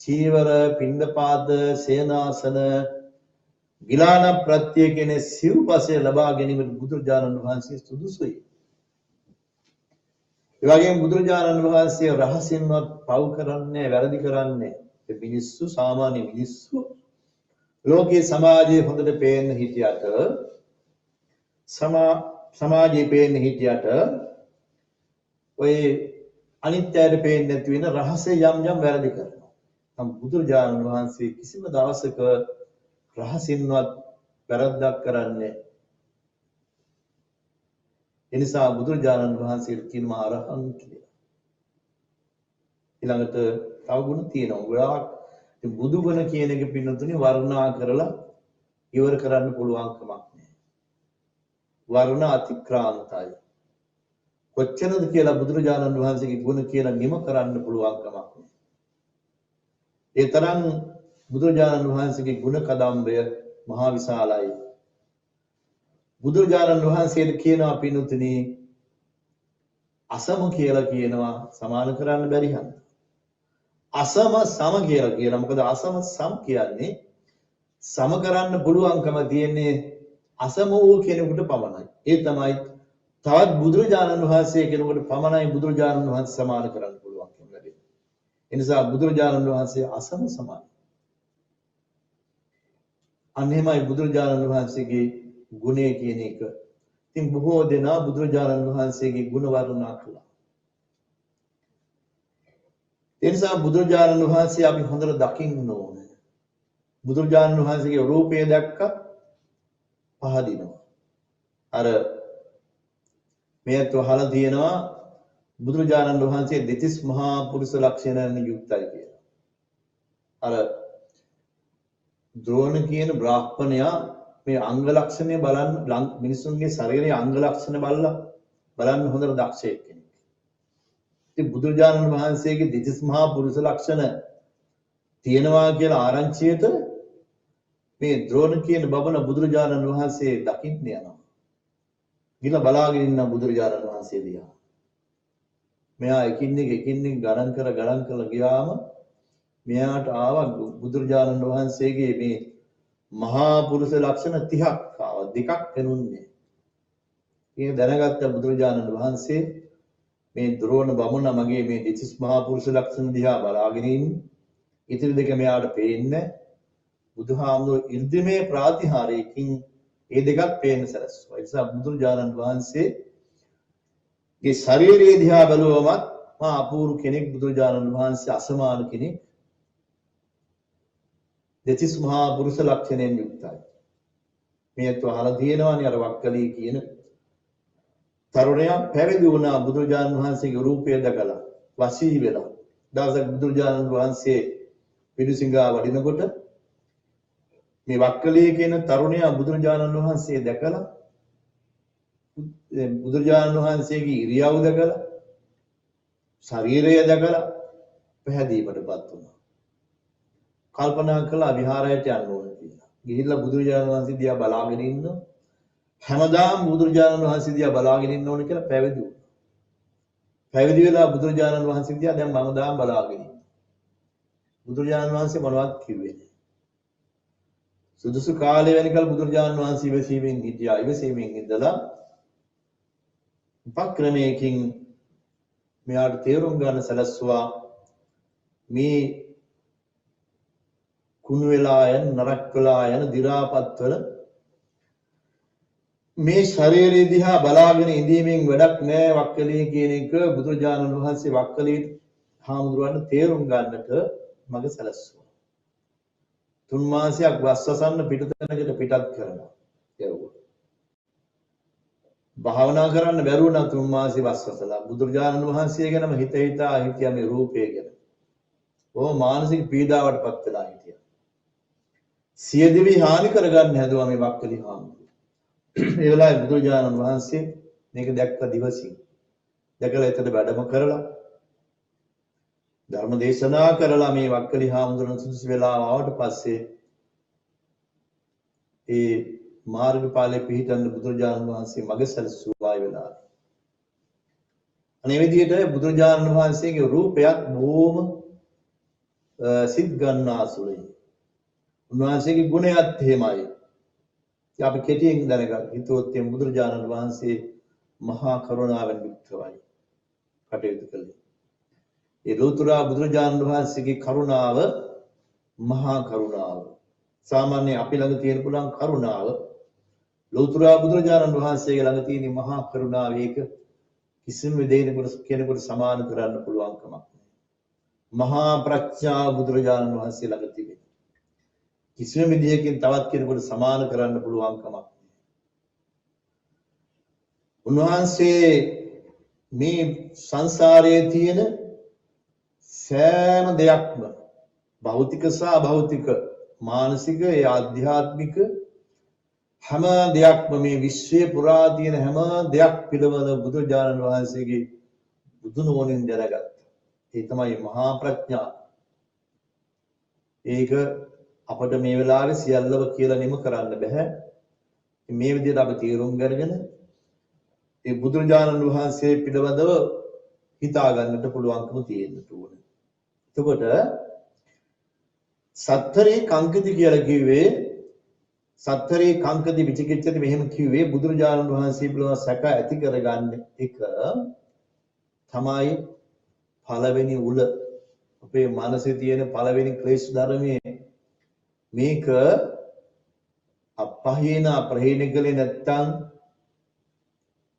B: චීවර, පිණ්ඩපාත, සේනාසන, ගිලාන ප්‍රත්‍ය කියන සිව්පසය ලබා ගැනීමට බුදුරජාණන් වහන්සේ සුදුසුයි. ඒ වගේම බුදුරජාණන් වහන්සේ රහසින්වත් පව් කරන්නේ, වැරදි කරන්නේ. ඒ මිනිස්සු, සාමාන්‍ය මිනිස්සු ලෝකයේ සමාජයේ හොඳට පේන්න හිටියට, සමාජයේ පේන්න හිටියට ඔය අනිත්‍යයට පේන්නේ නැති වෙන රහසේ යම් වැරදි කරනවා. නම් බුදුරජාණන් වහන්සේ කිසිම දවසක රහසින්වත් වැරද්දක් කරන්නේ. ඒ නිසා බුදුරජාණන් වහන්සේට කියනවා අරහං කියලා. ඊළඟට තව ගුණ තියෙනවා. ගොඩාක් බුදු ගුණ කියන එක පින්නතුනේ වර්ණනා කරලා ඉවර කරන්න පුළුවන් කමක් නැහැ. වර්ණ අතික්‍රාන්තයි. කොච්චරද කියලා බුදුරජාණන් වහන්සේගේ ගුණ කියලා නිම කරන්න පුළුවන් කමක් නැහැ. ඒ තරම් බුදුරජාණන් වහන්සේගේ ගුණ කදම්බය මහා විශාලයි. බුදුරජාණන් වහන්සේට කියනවා පින්තුනි අසම කියලා කියනවා සමාන කරන්න බැරි හන්ද. අසම සම කියලා කියනවා. මොකද අසම සම කියන්නේ සම කරන්න පුළුවන්කම තියෙන්නේ අසම වූ කෙනෙකුට පමණයි. ඒ තමයි තවත් බුදුරජාණන් වහන්සේ කෙනෙකුට පමණයි බුදුරජාණන් වහන්සේ සමාන කරන්න පුළුවන් කියන්නේ. ඒ නිසා බුදුරජාණන් වහන්සේ අසම සමානයි. අන්න එහෙමයි බුදුරජාණන් වහන්සේගේ ගුණය කියන එක. ඉතින් බොහෝ දෙනා බුදුරජාණන් වහන්සේගේ ගුණ වර්ණනා කළා. ඒ නිසා බුදුරජාණන් වහන්සේ අපි හොඳට දකින්න ඕනේ. බුදුරජාණන් වහන්සේගේ රූපය දැක්ක පහදිනවා. අර මේත් වහලා තියෙනවා බුදුරජාණන් වහන්සේ දෙතිස් මහා පුරුෂ ලක්ෂණයන් යුක්තයි කියලා. අර ද්‍රෝණ කියන බ්‍රාහ්මණයා මේ අංග ලක්ෂණය බලන්න මිනිසුන්ගේ ශරීරයේ අංග ලක්ෂණ බලන්න හොඳට දක්ෂයෙක් කෙනෙක්. ඉතින් බුදුරජාණන් වහන්සේගේ දෙතිස් මහා පුරුෂ ලක්ෂණ තියෙනවා කියලා ආරංචියට මේ ද්‍රෝණ කියන බබන බුදුරජාණන් වහන්සේ දකින්න යනවා. ගිල බලාගෙන ඉන්න බුදුරජාණන් වහන්සේ දිහා. මෙයා එකින් එක ගණන් කරලා ගියාම මෙයාට ආවා බුදුරජාණන් වහන්සේගේ මේ මහා පුරුෂ ලක්ෂණ 30ක් ආවා. දෙකක් පෙනුන්නේ. මේ දැනගත්ත බුදුරජාණන් වහන්සේ මේ ද්‍රෝණ බමුණ මගේ මේ දෙතිස් මහා පුරුෂ ලක්ෂණ දිහා බලාගෙන ඉන්නේ. ඉතිරි දෙක මෙයාට පේන්නේ. බුදුහාමුදුරුවෝ ඉර්ධිමේ ප්‍රාතිහාරයකින් ඒ දෙකක් පේන්න සැලැස්සුවා. ඒ නිසා බුදුරජාණන් වහන්සේගේ ශරීරයේ දිහා බැලුවමත් මා අපූර්ව කෙනෙක් බුදුරජාණන් වහන්සේ අසමාන කෙනෙක්. දෙතිස් මහා පුරුෂ ලක්ෂණයෙන් යුක්තයි. මේත් අහලා තියෙනවානේ අර වක්කලී කියන තරුණයා පැවිදි වුණා බුදුරජාණන් වහන්සේගේ රූපය දැකලා වශී වෙලා. දවසක් බුදුරජාණන් වහන්සේ පිළිසිඟා වඩිනකොට මේ වක්කලී කියන තරුණයා බුදුරජාණන් වහන්සේ දැකලා බුදුරජාණන් වහන්සේගේ ඉරියව් දැකලා ශරීරය දැකලා පැහැදීමටපත් වුණා. කල්පනා කළා විහාරයට යන්න ඕන කියලා. ගිහිල්ලා බුදුරජාණන් වහන්සේ දිහා බලාගෙන ඉන්න හැමදාම බුදුරජාණන් වහන්සේ දිහා බලාගෙන ඉන්න ඕන කියලා පැවිදි වුණා. පැවිදි වෙලා බුදුරජාණන් වහන්සේ දිහා දැන් හැමදාම බලාගෙන ඉන්න. බුදුරජාණන් වහන්සේ මොනවත් කිව්වේ නැහැ. සුදුසු කාලය වෙනකල් බුදුරජාණන් වහන්සේ ඉවසීමෙන් හිටියා. ඉවසීමෙන් ඉඳලා උපක්‍රමයකින් මෙයාට තේරුම් ගන්න සැලැස්සුවා මේ කුණු වෙලා යන නරක් වෙලා යන දි รา පත්වල මේ ශරීරය දිහා බලාගෙන ඉඳීමෙන් වැඩක් නෑ වක්කලී කියන එක බුදුරජාණන් වහන්සේ වක්කලී හාමුදුරුවන්ට තේරුම් ගන්නට මඟ සැලැස්සුවා. 3 මාසයක් වස්සසන්න පිටතනකට පිටත් කරනවා. යවුවා. භාවනා කරන්න බැරුව නම් 3 මාසෙ වස්වසලා බුදුරජාණන් වහන්සේ ගැනම හිත හිතා හිටියා මේ රූපය ගැන. ඕ මානසික පීඩාවට පත් වෙලා හිටියා. සියදිවි හානි කරගන්න හැදුවා මේ වක්කලි හාමුදුරුවෝ. ඒ වෙලාවේ බුදුරජාණන් වහන්සේ මේක දැක්ක දිවසින්. දැකලා එතන වැඩම කරලා ධර්ම දේශනා කරලා මේ වක්කලි හාමුදුරුවෝ සුදුසු වෙලාව ආවට පස්සේ ඒ මාර්ගඵලයේ පිහිටන්න බුදුරජාණන් වහන්සේ මඟ සැලසුවායි වෙලා. අනේ විදිහට බුදුරජාණන් වහන්සේගේ රූපයත් බොහොම සිත් ගන්නාසුලයි. උන්වහන්සේගේ ගුණයත් එහෙමයි. අපි කෙටියෙන් දැනගන්න හිතුවොත් මේ බුදුරජාණන් වහන්සේ මහා කරුණාවෙන් යුක්තවයි කටයුතු කළේ. ඒ ලෝතර බුදුරජාණන් වහන්සේගේ කරුණාව මහා කරුණාව. සාමාන්‍ය අපි ළඟ තියෙන පුළුවන් කරුණාව ලෝතර බුදුරජාණන් වහන්සේගේ ළඟ තියෙන මහා කරුණාව ඒක කිසිම දෙයකට කෙනෙකුට සමාන කරන්න පුළුවන් කමක් නැහැ. මහා ප්‍රඥා බුදුරජාණන් වහන්සේ ළඟ තිබෙන. කිසිම විදියකින් තවත් කෙනෙකුට සමාන කරන්න පුළුවන් කමක් නැහැ. උන්වහන්සේ මේ සංසාරයේ තියෙන සෑම දෙයක්ම භෞතික සහ අභෞතික මානසික ඒ ආධ්‍යාත්මික හැම දෙයක්ම මේ විශ්වයේ පුරා තියෙන හැම දෙයක් පිළිබඳ බුදුරජාණන් වහන්සේගේ බුදු නුවණින් දැනගත්තා. ඒ තමයි මහා ප්‍රඥා. ඒක අපිට මේ වෙලාවේ සියල්ලම කියලා නිම කරන්න බෑ. මේ විදිහට අපි තීරුම් ගන්නගෙන ඒ බුදුරජාණන් වහන්සේ පිළිබඳව හිතා ගන්නට පුළුවන්කම තියෙන්න ඕනේ. එතකොට සත්තරේ කංකති කියලා කිව්වේ සත්තරේ කංකති විචිකිච්ඡති මෙහෙම කිව්වේ බුදුරජාණන් වහන්සේ පිළිබඳව සැක ඇති කරගන්න එක තමයි පළවෙනි උල අපේ මනසේ තියෙන පළවෙනි ක්ලේශ ධර්මයේ මේක අපහේන අප්‍රහේන කලේ නැත්තම්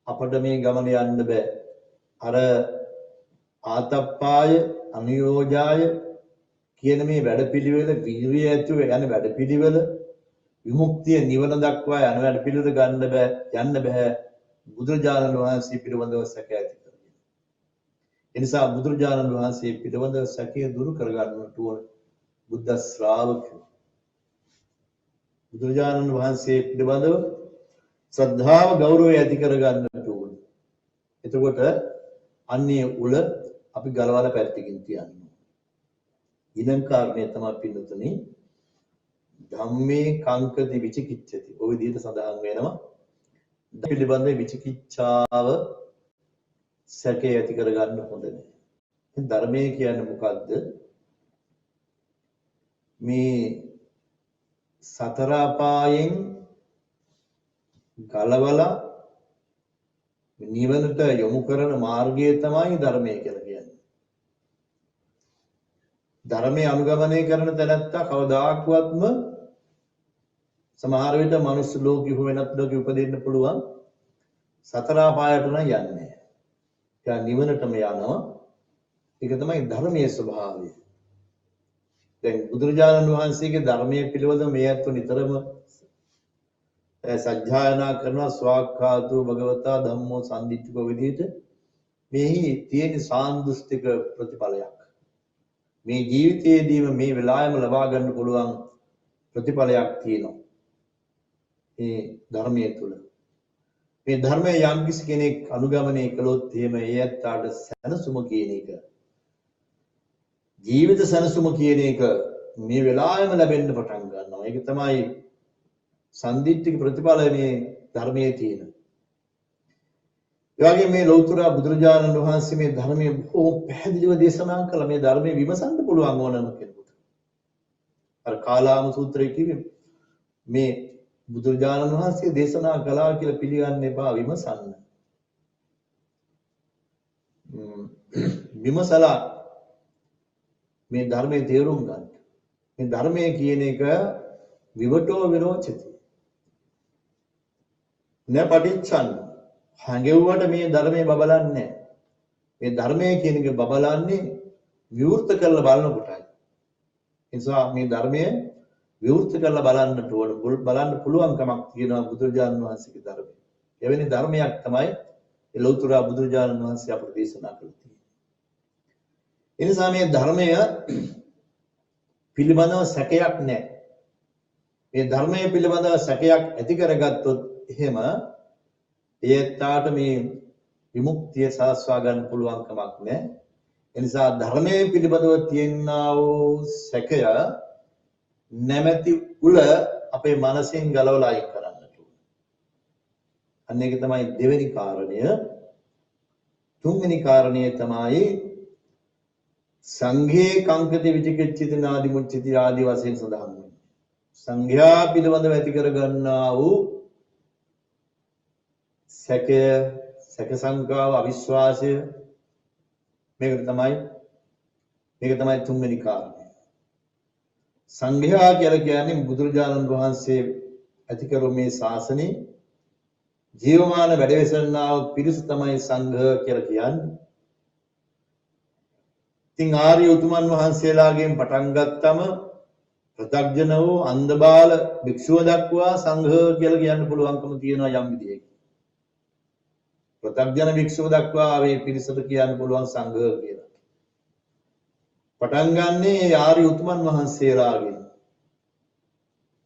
B: අපිට මේ ගමන යන්න බෑ. අර ආතප්පාය අනුයෝජාය කියන මේ වැඩපිළිවෙල වීරිය ඇතුව යන වැඩපිළිවෙල විමුක්තිය නිවන දක්වා යන වැඩපිළිවෙල යන්න බෑ බුදුරජාණන් වහන්සේ පිළිබඳව සැක ඇති කරගෙන. ඒ නිසා බුදුරජාණන් වහන්සේ පිළිබඳව සැකය දුරු කරගන්නට ඕන බුද්ධ ශ්‍රාවකයෝ. බුදුරජාණන් වහන්සේ පිළිබඳව ශ්‍රද්ධාව ගෞරවය ඇති කරගන්නට ඕන. එතකොට අන්නේ උල අපි ගලවලා පැත්තකින් තියන්න. ඊළඟ කාරණය තමයි පින්නතුනි ධම්මේ කංකති විචිකිච්ඡති. ඔය විදිහට සඳහන් වෙනවා. පිළිබඳ විචිකිච්ඡාව සැකේ ඇති කරගන්න හොඳ නැහැ. ධර්මයේ කියන්නේ මොකද්ද? මේ සතර අපායෙන් ගලවලා නිවනට යොමු කරන මාර්ගය තමයි ධර්මය කියලා කියන්නේ. ධර්මයේ අනුගමනය කරන තැනැත්තා කවදාක්වත්ම සමහර විට මනුස්ස ලෝකෙ හෝ වෙනත් ලෝකෙ උපදින්න පුළුවන් සතර අපායට නම් යන්නේ නැහැ. ඒ නිවනටම යනවා. ඒක තමයි ධර්මයේ ස්වභාවය. දැන් බුදුරජාණන් වහන්සේගේ ධර්මයේ පිළිවෙල මේ අත්ව නිතරම සජ්ජායනා කරනවා ස්වාක්ඛාතු භගවතා ධම්මෝ සම්දිට්ඨිකෝ විදිහට මේහි තියෙන සාන්දෘෂ්ටික ප්‍රතිඵලයක්. මේ ජීවිතයේදීම මේ වෙලාවෙම ලබා ගන්න පුළුවන් ප්‍රතිඵලයක් තියෙනවා. මේ ධර්මයේ තුල. මේ ධර්මයේ යම් කිසි කෙනෙක් අනුගමනය කළොත් එහෙම ඒ ඇත්තාට සැනසුම කියන එක ජීවිත සැනසුම කියන එක මේ වෙලාවෙම ලැබෙන්න පටන් ගන්නවා. ඒක තමයි සම්දිට්ඨික ප්‍රතිඵලය මේ ධර්මයේ තියෙන. ඒ වගේම මේ ලෞතර බුදුරජාණන් වහන්සේ මේ ධර්මයේ බොහෝ පැහැදිලිව දේශනා කළා. මේ ධර්මයේ විමසන්න පුළුවන් ඕනම කෙනෙකුට. අර කාලාම සූත්‍රයේ කිව්වේ මේ බුදුරජාණන් වහන්සේ දේශනා කළා කියලා පිළිගන්න එපා විමසන්න. විමසලා මේ ධර්මයේ තේරුම් ගන්න. මේ ධර්මයේ කියන එක විවටෝ විරෝචති. නැපටිච්චන් හංගෙව්වට මේ ධර්මයේ බබලන්නේ නැහැ. මේ ධර්මයේ කියන එක බබලන්නේ විවෘත කරලා බලන කොටයි. ඒ නිසා මේ ධර්මයේ විවෘත කරලා බලන්න පුළුවන් කමක් තියෙනවා බුදුරජාණන් වහන්සේගේ ධර්මයේ. එවැනි ධර්මයක් තමයි ලෞතර බුදුරජාණන් වහන්සේ අපට දේශනා කළේ. ඒ නිසා මේ ධර්මය පිළිබඳව සැකයක් නැහැ. මේ ධර්මයේ පිළිබඳව සැකයක් ඇති කරගත්තොත් එහෙම ඒත්තාට මේ විමුක්තිය සාස්වා ගන්න පුළුවන් කමක් නැහැ. ඒ නිසා ධර්මයේ පිළිබඳව තියෙනා වූ සැකය නැමැති උල අපේ මනසෙන් ගලවලා අයින් කරන්නට ඕනේ. අන්න ඒක තමයි දෙවෙනි කාරණය. තුන්වෙනි කාරණය තමයි සංඝේ කංකති විචිකිච්ඡිත නාදි මුච්චිති ආදී වශයෙන් සඳහන් වෙනවා. සංඝයා පිළිබඳව ඇති කර ගන්නා වූ සැකය, සැක සංකාව, අවිශ්වාසය මේක තමයි තුන්වෙනි කාරණය. සංඝයා කියලා කියන්නේ බුදුරජාණන් වහන්සේ ඇති කරු මේ ශාසනයේ ජීවමාන වැඩවෙසන්නා වූ පිරිස තමයි සංඝ කියලා කියන්නේ. ඉතින් ආර්ය උතුමන් වහන්සේලාගෙන් පටන් ගත්තම ප්‍රත්‍යඥ වූ අන්ධබාල භික්ෂුව දක්වා සංඝ කියලා කියන්න පුළුවන්කම තියෙනවා යම් විදියකින්. ප්‍රත්‍යඥ භික්ෂුව දක්වා මේ පිරිසට කියන්න පුළුවන් සංඝ කියලා. පටන් ගන්නේ ආර්ය උතුමන් වහන්සේලාගෙන්.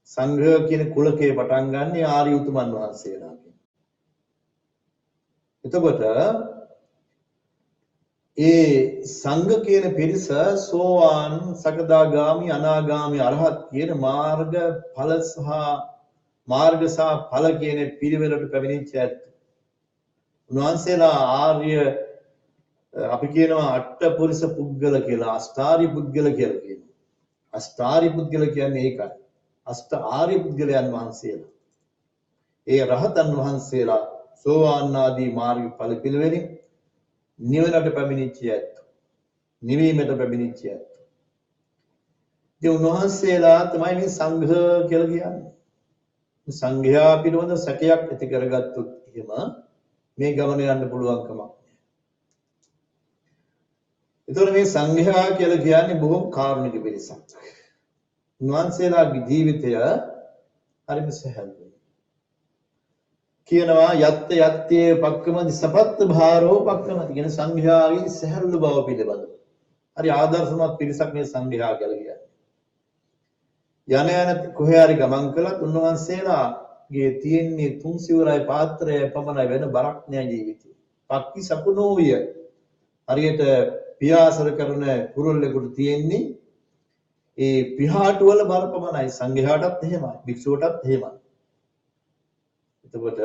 B: සංඝ කියන කුලකේ පටන් ගන්නේ ආර්ය උතුමන් වහන්සේලාගෙන්. එතකොට ඒ සංඝ කියන පිරිස සෝවාන්, සකදාගාමි, අනාගාමි, අරහත් කියන මාර්ග ඵල සහ ඵල කියන පිළිවෙලට පැමිණිච්ච ඇත්ත. උන්වහන්සේලා ආර්ය අපි කියනවා අට්ඨපුරිස පුද්ගල කියලා, අෂ්ටාර්ය පුද්ගල කියලා කියනවා. අෂ්ටාර්ය පුද්ගල කියන්නේ ඒකයි. අෂ්ට ආර්ය පුද්ගලයන් වහන්සේලා. ඒ රහතන් වහන්සේලා සෝවාන් ආදී මාර්ග ඵල පිළිවෙලින් නිවනට පැමිණිච්ච ඇත්ත. නිවීමට පැමිණිච්ච ඇත්ත. ඒ උන්වහන්සේලා තමයි මේ සංඝ කියලා කියන්නේ. සංඝයා පිළිබඳ සැකයක් ඇති කරගත්තොත් එහෙම මේ ගමන යන්න පුළුවන් කමක් නැහැ. ඒතකොට මේ සංඝයා කියලා කියන්නේ බොහොම කාරුණික පිරිසක්. උන්වහන්සේලාගේ ජීවිතය හරිම සැහැල්ලුයි. කියනවා යත්ත යත්තේ පක්කමදි සපත්ත භාරෝ පක්කමදි කියන සංඝයාගේ සැහැල්ලු බව පිළිබඳව. හරි ආදර්ශමත් පිරිසක් මේ සංඝයා කියලා කියන්නේ. යන කොහේ හරි ගමන් කළත් උන්වහන්සේලාගේ තියෙන්නේ තුන් සිවුරයි පාත්‍රය පමණයි, වෙන බරක් නෑ ජීවිතේ. පක්කි සපුනෝය. හරියට පියාසර කරන කුරුල්ලෙකුට තියෙන්නේ ඒ පිහාටු වල බර පමණයි. සංඝයාටත් එහෙමයි, භික්ෂුවටත් එහෙමයි. එතකොට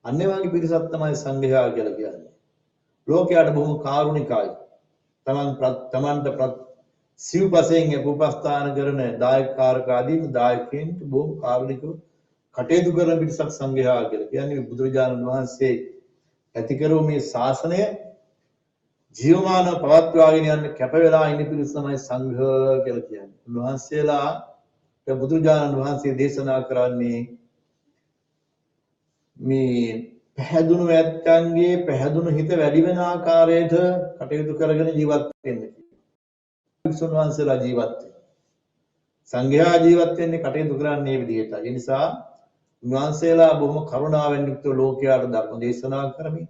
B: අන්නේ වගේ පිරිසක් තමයි සංඝයා කියලා කියන්නේ. ලෝකයට බොහොම කාරුණිකයි. තමන්ට සිව්පසයෙන් උපස්ථාන කරන දායකකාරක ආදී දායකයන්ට බොහොම කාරුණිකව කටයුතු කරන පිරිසක් සංඝයා කියලා කියන්නේ. බුදුරජාණන් වහන්සේ ඇති කරෝ මේ ශාසනය ජීවමානව පවත්වාගෙන යන්න කැප වෙලා ඉන්න පිරිස තමයි සංඝ කියලා කියන්නේ. උන්වහන්සේලා බුදුරජාණන් වහන්සේ දේශනා කරන්නේ මේ පැහැදුණු ඇත්තන්ගේ පැහැදුණු හිත වැඩි වෙන ආකාරයට කටයුතු කරගෙන ජීවත් වෙන්න කියලා. වික්ෂුන් වහන්සේලා ජීවත් වෙන්නේ. සංඝයා ජීවත් වෙන්නේ කටයුතු කරන්නේ මේ විදිහට. ඒ නිසා උන්වහන්සේලා බොහොම කරුණාවෙන් යුක්ත ලෝකයට ධර්ම දේශනා කරමින්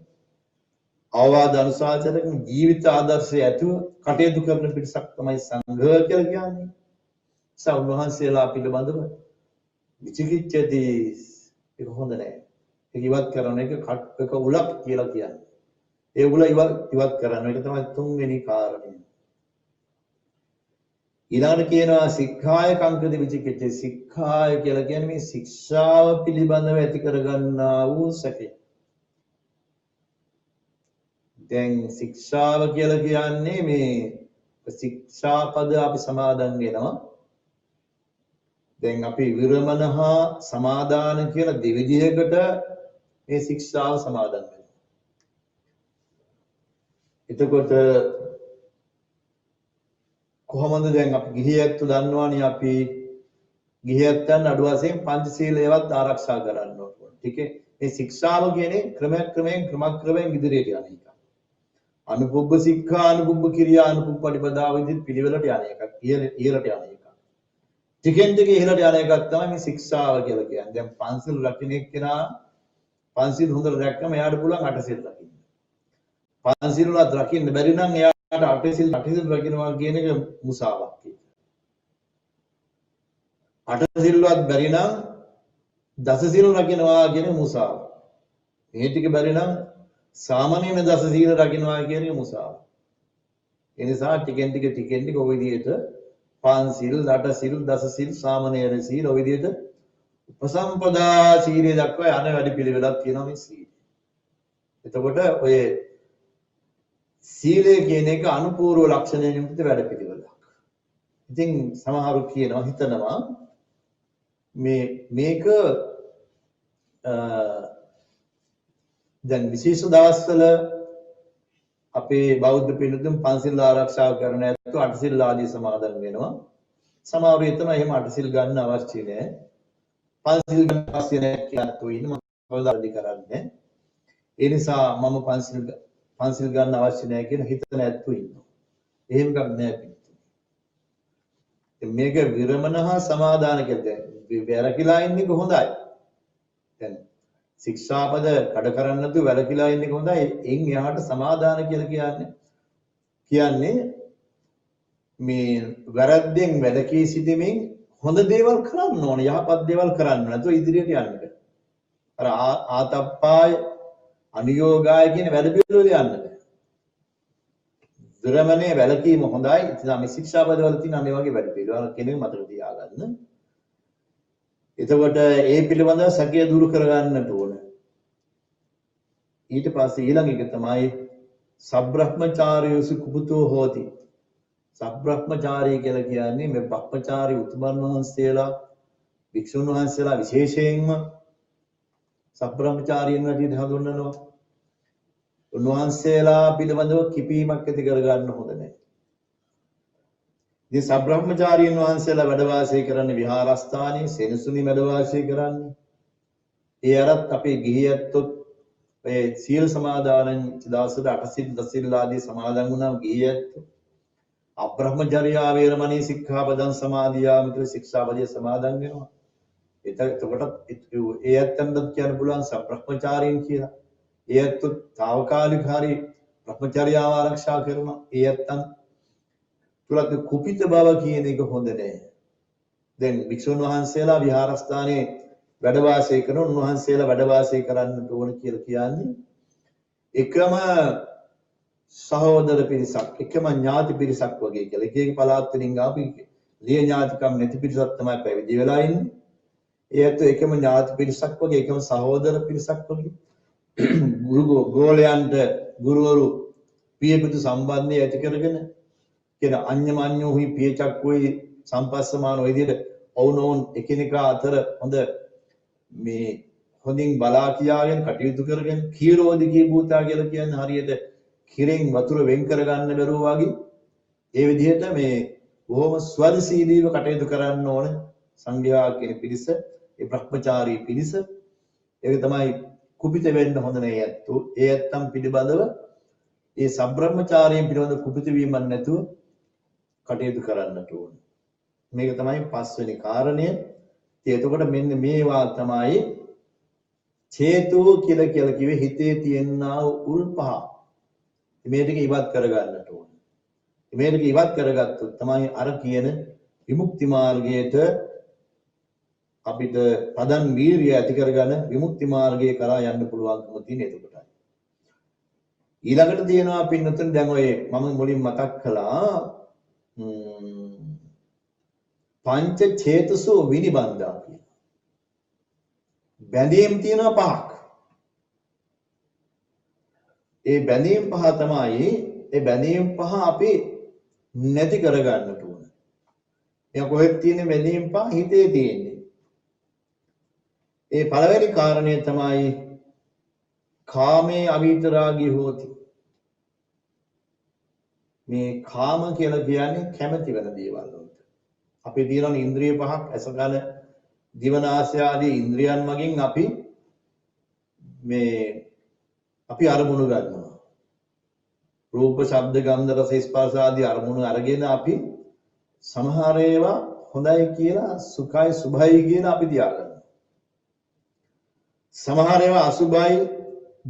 B: අවවාද අනුශාසනකින් ජීවිත ආදර්ශය ඇතුව කටයුතු කරන පිරිසක් තමයි සංඝ කියලා කියන්නේ. ඒ උන්වහන්සේලා පිළිබඳව විචිකිච්ඡති ඒක හොඳ නැහැ. ඒක ඉවත් කරන එක උලක් කියලා කියන්නේ. ඒ උල ඉවත් කරන එක තමයි තුන්වෙනි කාරණය. ඊළඟට කියනවා සික්ඛාය කංකති විචිකිච්ඡති. සික්ඛාය කියලා කියන්නේ මේ ශික්ෂාව පිළිබඳව ඇති කරගන්නා වූ සැකය. දැන් ශික්ෂාව කියලා කියන්නේ මේ ශික්ෂාපද අපි සමාදන් වෙනවා. දැන් අපි විරමණ හා සමාදාන කියලා දෙවිදිහකට මේ ශික්ෂාව සමාදන් වෙනවා. එතකොට කොහොමද දැන් අපි ගිහියැත්තු දන්නවනේ අපි ගිහියැත්තන් අඩු වශයෙන් පංචශීලයවත් ආරක්ෂා කරන්න ඕනේ. ටිකේ මේ ශික්ෂාව කියන්නේ ක්‍රමක්‍රමයෙන් ඉදිරියට යන එක. අනුපුබ්බ සික්ඛා අනුපුබ්බ කිරියා අනුපුබ්බ පටිපදා විදිහට පිළිවෙලට යන එකක්. ඉහළට යන එකක්. ටිකෙන් ටික ඉහළට යන එකක් තමයි මේ ශික්ෂාව කියලා කියන්නේ. දැන් පන්සල් රකින්න එක්කෙනා පන්සිල් හොඳට රැක්කම එයාට පුළුවන් අටසිල් රකින්න. පන්සිල් වලත් රකින්න බැරි නම් එයාට අටසිල් රකින්නවා කියන එක මුසාවක්. අටසිල් වලත් බැරි නම් දසසිල් රකින්නවා කියන මුසාව. මේ ටික බැරි නම් සාමාන්‍යම දසසිල් රකින්නවා කියන එක මුසාව. ඒ නිසා ටිකෙන් ටික ඔය විදිහට පන්සිල්, අටසිල්, දසසිල්, සාමාන්‍ය සීල ඔය විදිහට උපසම්පදා සීලය දක්වා යන වැඩ පිළිවෙලක් තියෙනවා මේ සීල. එතකොට ඔය සීලය කියන එක අනුපූර්ව ලක්ෂණයෙන් යුක්ත වැඩ පිළිවෙලක්. ඉතින් සමහරු කියනවා හිතනවා මේක දැන් විශේෂ දවස්වල අපේ බෞද්ධ පිළිතුම් පන්සිල් ආරක්ෂා කරන ඇත්තෝ අටසිල් ආදී සමාදන් වෙනවා. සමහරු හිතනවා එහෙම අටසිල් ගන්න අවශ්‍ය නැහැ. පන්සිල් ගන්න අවශ්‍ය නැහැ කියලා තෝ ඉන්න මම කවදාද කරන්නේ. ඒ නිසා මම පන්සිල් ගන්න අවශ්‍ය නැහැ කියන හිතන ඇත්තෝ ඉන්නවා. එහෙම එකක් නැහැ පිළිතුම්. මේක විරමණ හා සමාදාන කියලා වැරකිලා ඉන්නේ කොහොඳයි. දැන් ශික්ෂාපද කඩ කරන්නේ නැතුව වැරකිලා ඉන්නේ කොහොඳයි. එයින් එහාට සමාදාන කියලා කියන්නේ මේ වැරද්දෙන් වැළකී සිටීමෙන් හොඳ දේවල් කරන්න ඕන, යහපත් දේවල් කරන්න නැතුව ඉදිරියට යන්න. අර ආතප්පාය අනියෝගාය කියන වැඩ පිළිවෙල යන්න බෑ. විරමණේ වැළකීම හොඳයි. ඉතින් මේ ශික්ෂාපදවල තියෙන මේ වගේ වැඩ පිළිවෙල කෙනෙක් මතක තියාගන්න. එතකොට ඒ පිළිබඳව සැකය දුරු කරගන්නට ඕන. ඊට පස්සේ ඊළඟ එක තමයි සබ්‍රහ්මචාරයෝසු කුපුතෝ හෝති. සබ්‍රහ්මචාරී කියලා කියන්නේ මේ බ්‍රහ්මචාරී උතුමන් වහන්සේලා, වික්ෂුන් වහන්සේලා විශේෂයෙන්ම සබ්‍රහ්මචාරීන් විදිහට හඳුන්වනවා. උන්වහන්සේලා පිළිබඳව කිපීමක් ඇති කරගන්න හොඳ නැහැ. ඉතින් සබ්‍රහ්මචාරීන් වහන්සේලා වැඩ වාසය කරන්නේ විහාරස්ථානයේ සෙනසුනි වැඩ වාසය කරන්නේ. ඒ අරත් අපේ ගිහියැත්තොත් ඒ සීල් සමාදානන් දවසට අටසිල් දසසිල් ආදී සමාදන් වුණාම ගිහියැත්තෝ අබ්‍රහ්මචර්යා වේරමණී සික්ඛාපදං සමාදියාමිත ශික්ෂාපදයේ සමාදන් වෙනවා. එතකොට ඒ ඇත්තන්ට කියන්න පුළුවන් සබ්‍රහ්මචාරීන් කියලා. ඒ ඇත්තෝ తాවකාලික හරි බ්‍රහ්මචර්යාව ආරක්ෂා කරනවා. ඒ ඇත්තන් තුලත් කුපිත බව කියන එක හොඳ නැහැ. දැන් වික්ෂුන් වහන්සේලා විහාරස්ථානයේ වැඩ වාසය කරන උන්වහන්සේලා වැඩ වාසය කරන්නට ඕන කියලා කියන්නේ එකම සහෝදර පිරිසක්, එකම ඥාති පිරිසක් වගේ කියලා. එක එක පළාත් වලින් ආපු ලිය ඥාතිකම් නැති පිරිසක් තමයි පැවිදි වෙලා ඉන්නේ. ඒත් එකම ඥාති පිරිසක් වගේ, එකම සහෝදර පිරිසක් වගේ. ගෝලයන්ට ගුරුවරු පියපිතු සම්බන්ධය ඇති කරගෙන කියන අඤ්ඤමඤ්ඤෝහි පියචක්කෝයි සම්පස්සමාන ඔය විදිහට ඔවුනෝන් එකිනෙකා අතර මේ හොඳින් බලා කියාගෙන කටයුතු කරගෙන කීරෝධිකී භූතා කියලා කියන්නේ හරියට කිරෙන් වතුර වෙන් කරගන්න බැරුව වගේ ඒ විදිහට මේ බොහොම ස්වදශීලීව කටයුතු කරන්න ඕන සංඝයා කියන පිරිස, ඒ බ්‍රහ්මචාරී පිරිස. ඒක තමයි කුපිත වෙන්න හොඳ නැහැ ඇත්තෝ. ඒ ඇත්තම් පිළිබඳව ඒ සබ්‍රහ්මචාරීන් පිළිබඳව කුපිත වීමක් නැතුව කටයුතු කරන්නට ඕන. මේක තමයි පස්වෙනි කාරණය. එතකොට මෙන්න මේවා තමයි චේතෝ කියලා කිව්වේ හිතේ තියෙනා උල් පහ. මේ ටික ඉවත් කරගන්නට ඕන. මේ ටික ඉවත් කරගත්තොත් තමයි අර කියන විමුක්ති මාර්ගයට අපිට පදන් වීර්යය ඇති කරගෙන විමුක්ති මාර්ගයේ කරා යන්න පුළුවන්කම තියෙන එතකොටයි. ඊළඟට තියෙනවා පින්නතුන් දැන් ඔය මම මුලින් මතක් කළා පංච චේතසෝ විනිබන්ධා කියලා. බැඳීම් තියෙනවා පහක්. ඒ බැඳීම් පහ තමයි ඒ බැඳීම් පහ අපි නැති කරගන්නට ඕන. එයා කොහෙද තියෙන්නේ බැඳීම් පහ? හිතේ තියෙන්නේ. ඒ පළවෙනි කාරණය තමයි කාමේ අවිතරාගී හෝති. මේ කාම කියලා කියන්නේ කැමැති වෙන දේවල් වලට. අපි දිනන ඉන්ද්‍රිය පහක් ඇස කන දිව නාසය ආදී ඉන්ද්‍රියන් මගින් අපි අරමුණු ගන්නවා. රූප ශබ්ද ගන්ධ රස ස්පර්ශ ආදී අරමුණු අරගෙන අපි සමහර ඒවා හොඳයි කියලා සුඛයි සුභයි කියලා අපි තියාගන්නවා. සමහර ඒවා අසුභයි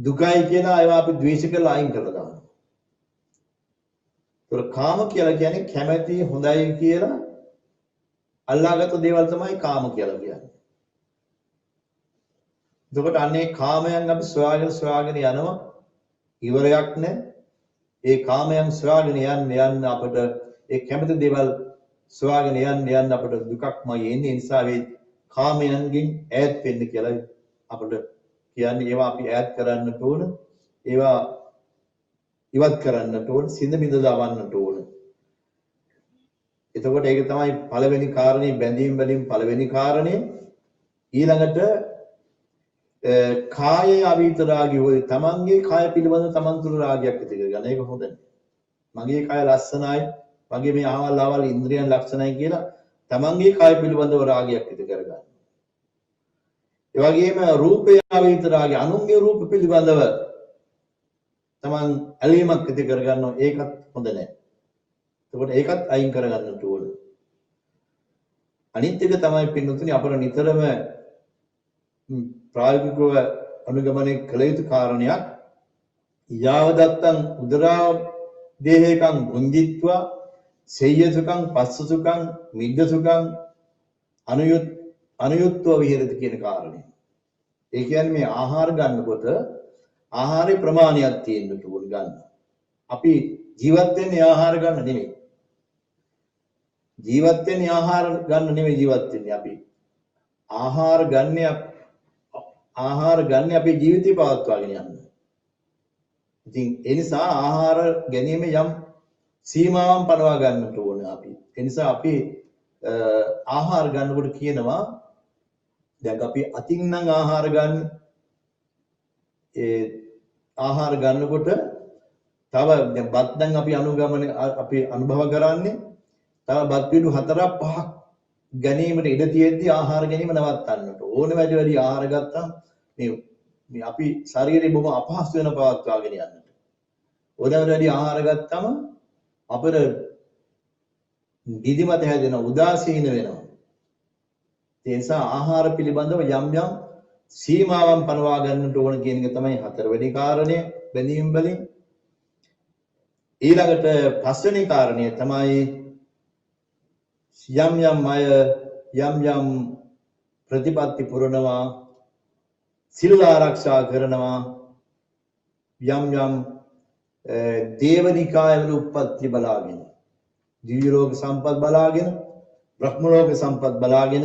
B: දුකයි කියලා ඒවා අපි ද්වේෂ කරලා අයින් කරලා දානවා. ඒතර කාම කියලා කියන්නේ කැමැති හොඳයි කියලා අල්ලාගත් දේවල් තමයි කාම කියලා කියන්නේ. එතකොට අන්නේ කාමයන් අපි සොයාගෙන යනවා ඉවරයක් නැහැ. ඒ කාමයන් සොයාගෙන යන්න අපිට ඒ කැමති දේවල් සොයාගෙන යන්න අපිට දුකක්මයි එන්නේ. ඒ නිසා මේ කාමයන්ගෙන් ඈත් වෙන්න කියලා අපිට කියන්නේ. ඒවා අපි ඈත් කරන්නට ඕන. ඒවා ඉවත් කරන්නට ඕන. සිඳ බිඳ දාවන්නට ඕන. එතකොට ඒක තමයි පළවෙනි කාරණේ, බැඳීම් වලින් පළවෙනි කාරණේ. ඊළඟට කායේ අවීත රාගය ඔය තමන්ගේ කාය පිළිබඳ තමන් තුළ රාගයක් ඇති කරගන්න. ඒක හොඳ නැහැ. මගේ කාය ලස්සනයි, මගේ මේ ආවල් ඉන්ද්‍රියන් ලක්ෂණයි කියලා තමන්ගේ කාය පිළිබඳව රාගයක් ඇති කරගන්න. ඒ වගේම රූපේ අවීත රාගය, අනුන්ගේ රූප පිළිබඳව තමන් ඇලීමක් ඇති කරගන්නවා. ඒකත් හොඳ නැහැ. එතකොට ඒකත් අයින් කරගන්නට ඕන. අනිත් එක තමයි පින්නතුනි අපර නිතරම ප්‍රායෝගිකව අනුගමනය කළ යුතු කාරණයක්. යාවදත්තං උදරා දේහේකං බුද්ධිත්වා සේයසුකං පස්සසුකං මිද්දසුකං අනුයුක්තව විහෙරති කියන කාරණය. ඒ කියන්නේ මේ ආහාර ගන්නකොට ආහාරේ ප්‍රමාණයක් තියෙන්න ඕන ගන්න. අපි ජීවත් වෙන්නේ ආහාර ගන්න නෙමෙයි. ජීවත් වෙන්නේ ආහාර ගන්න නෙමෙයි ජීවත් වෙන්නේ අපි. ආහාර ගන්න අපේ ජීවිතය පවත්වාගෙන යන්න. ඉතින් ඒ නිසා ආහාර ගැනීම යම් සීමාවන් පනවා ගන්නට ඕන අපි. ඒ නිසා අපි ආහාර ගන්නකොට කියනවා දැන් අපි අතින් නම් ආහාර ගන්න. ඒ ආහාර ගන්නකොට තව දැන් බත් දැන් අපි අනුභව කරන්නේ තව බත් පිටු 4-5ක් ගැනීමට ඉඩ තියෙද්දි ආහාර ගැනීම නවත්තන්නට ඕන. වැඩි ආහාර ගත්තාම මේ අපි ශරීරය බොහොම අපහසු වෙන පවත්වාගෙන යන්නට. ඕනෑමට වැඩි ආහාර ගත්තම අපර නිදිමත හැදෙනවා, උදාසීන වෙනවා. ඒ නිසා ආහාර පිළිබඳව යම් සීමාවන් පනවා ගන්නට ඕන කියන එක තමයි හතරවෙනි කාරණය බැඳීම් වලින්. ඊළඟට පස්වෙනි කාරණය තමයි යම් ප්‍රතිපත්ති පුරනවා, සිල් ආරක්ෂා කරනවා, යම් දේවනිකායවල උප්පත්ති බලාගෙන, දිව්‍ය ලෝක සම්පත් බලාගෙන, බ්‍රහ්ම ලෝක සම්පත් බලාගෙන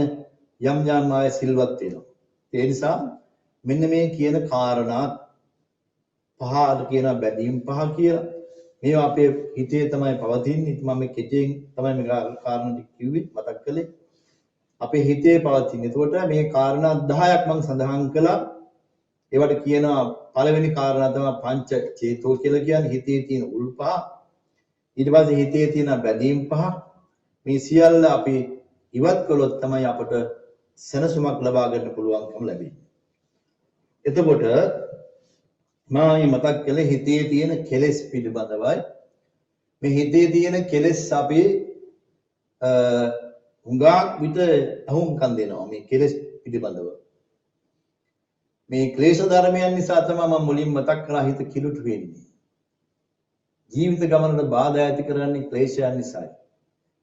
B: යම් අය සිල්වත් වෙනවා. ඒ නිසා මෙන්න මේ කියන කාරණා පහට කියන බැඳීම් පහ කියලා. මේවා අපේ හිතේ තමයි පවතින්නේ. මම කෙටියෙන් තමයි මේ කාරණා ටික කිව්වේ, මතක් කළේ. අපේ හිතේ පවතින. එතකොට මේ කාරණා 10ක් මම සඳහන් කළා. ඒවට කියනවා පළවෙනි කාරණා තමයි පංච චේතෝ කියලා කියන්නේ හිතේ තියෙන උල් පහ. ඊට පස්සේ හිතේ තියෙන බැඳීම් පහ. මේ සියල්ල අපි ඉවත් කළොත් තමයි අපට සෙනසුමක් ලබා ගන්න පුළුවන්කම ලැබෙන්නේ. එතකොට මම මතක් කළේ හිතේ තියෙන කෙලෙස් පිළිබඳවයි. මේ හිතේ තියෙන කෙලෙස් අපි හුඟක් විට අහුම්කම් දෙනවා මේ කෙලෙස් පිළිබඳව. මේ ක්ලේශ ධර්මයන් නිසා තමයි මම මුලින් මතක් කරා හිත කිලුට වෙන්නේ. ජීවිත ගමනට බාධා ඇති කරන්නේ ක්ලේශයන් නිසායි.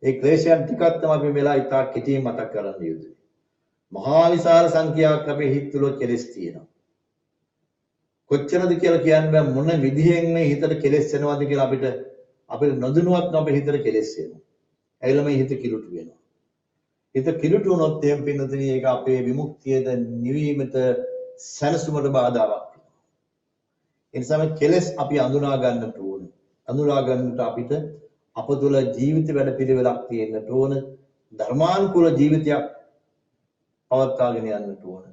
B: ඒ ක්ලේශයන් ටිකක් තමයි අපි වෙලා ඉතා කෙටියෙන් මතක් කරන්න යුතුයි. මහා විශාල සංඛ්‍යාවක් අපේ හිත තුළ කෙලෙස් තියෙනවා. කොච්චරද කියලා කියන්න බෑ. මොන විදිහෙන් මේ හිතට කෙලෙස් එනවද කියලා අපිට නොදැනුවත්ව අපේ හිතට කෙලෙස් එනවා. ඇවිල්ලා මේ හිත කිලුට වෙනවා. හිත කිලුට වුණොත් එහෙම පින්නතනේ ඒක අපේ විමුක්තියට නිවීමට සැනසුමට බාධාවක් වෙනවා. ඒ නිසා මේ කෙලෙස් අපි අඳුනා ගන්නට ඕනේ. අඳුනා ගන්නට අපිට අප තුළ ජීවිත වැඩ පිළිවෙලක් තියෙන්නට ඕන. ධර්මානුකූල ජීවිතයක් පවත්වාගෙන යන්නට ඕන.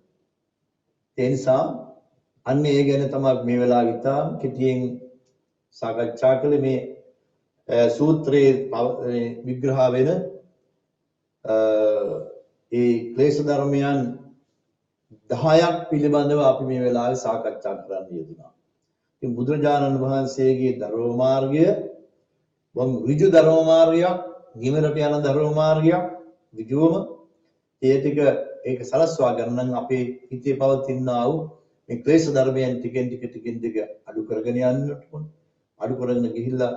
B: ඒ නිසා අන්න ඒ ගැන තමයි මේ වෙලාව ඉතාම කෙටියෙන් සාකච්ඡා කළේ. මේ සූත්‍රයේ විග්‍රහ වෙන ඒ ක්ලේශ ධර්මයන් 10ක් පිළිබඳව අපි මේ වෙලාවේ සාකච්ඡා කරන්න යෙදුණා. ඉතින් බුදුරජාණන් වහන්සේගේ ධර්ම මාර්ගය වම් ඍජු ධර්ම මාර්ගයක්, නිවනට යන ධර්ම මාර්ගයක්, ඍජුවම ඒ ටික ඒක සලස්වා ගන්න නම් අපේ හිතේ පවතිනා වූ මේ ක්ලේශ ධර්මයන් ටිකෙන් ටික අඩු කරගෙන යන්නට ඕන. අඩු කරගෙන ගිහිල්ලා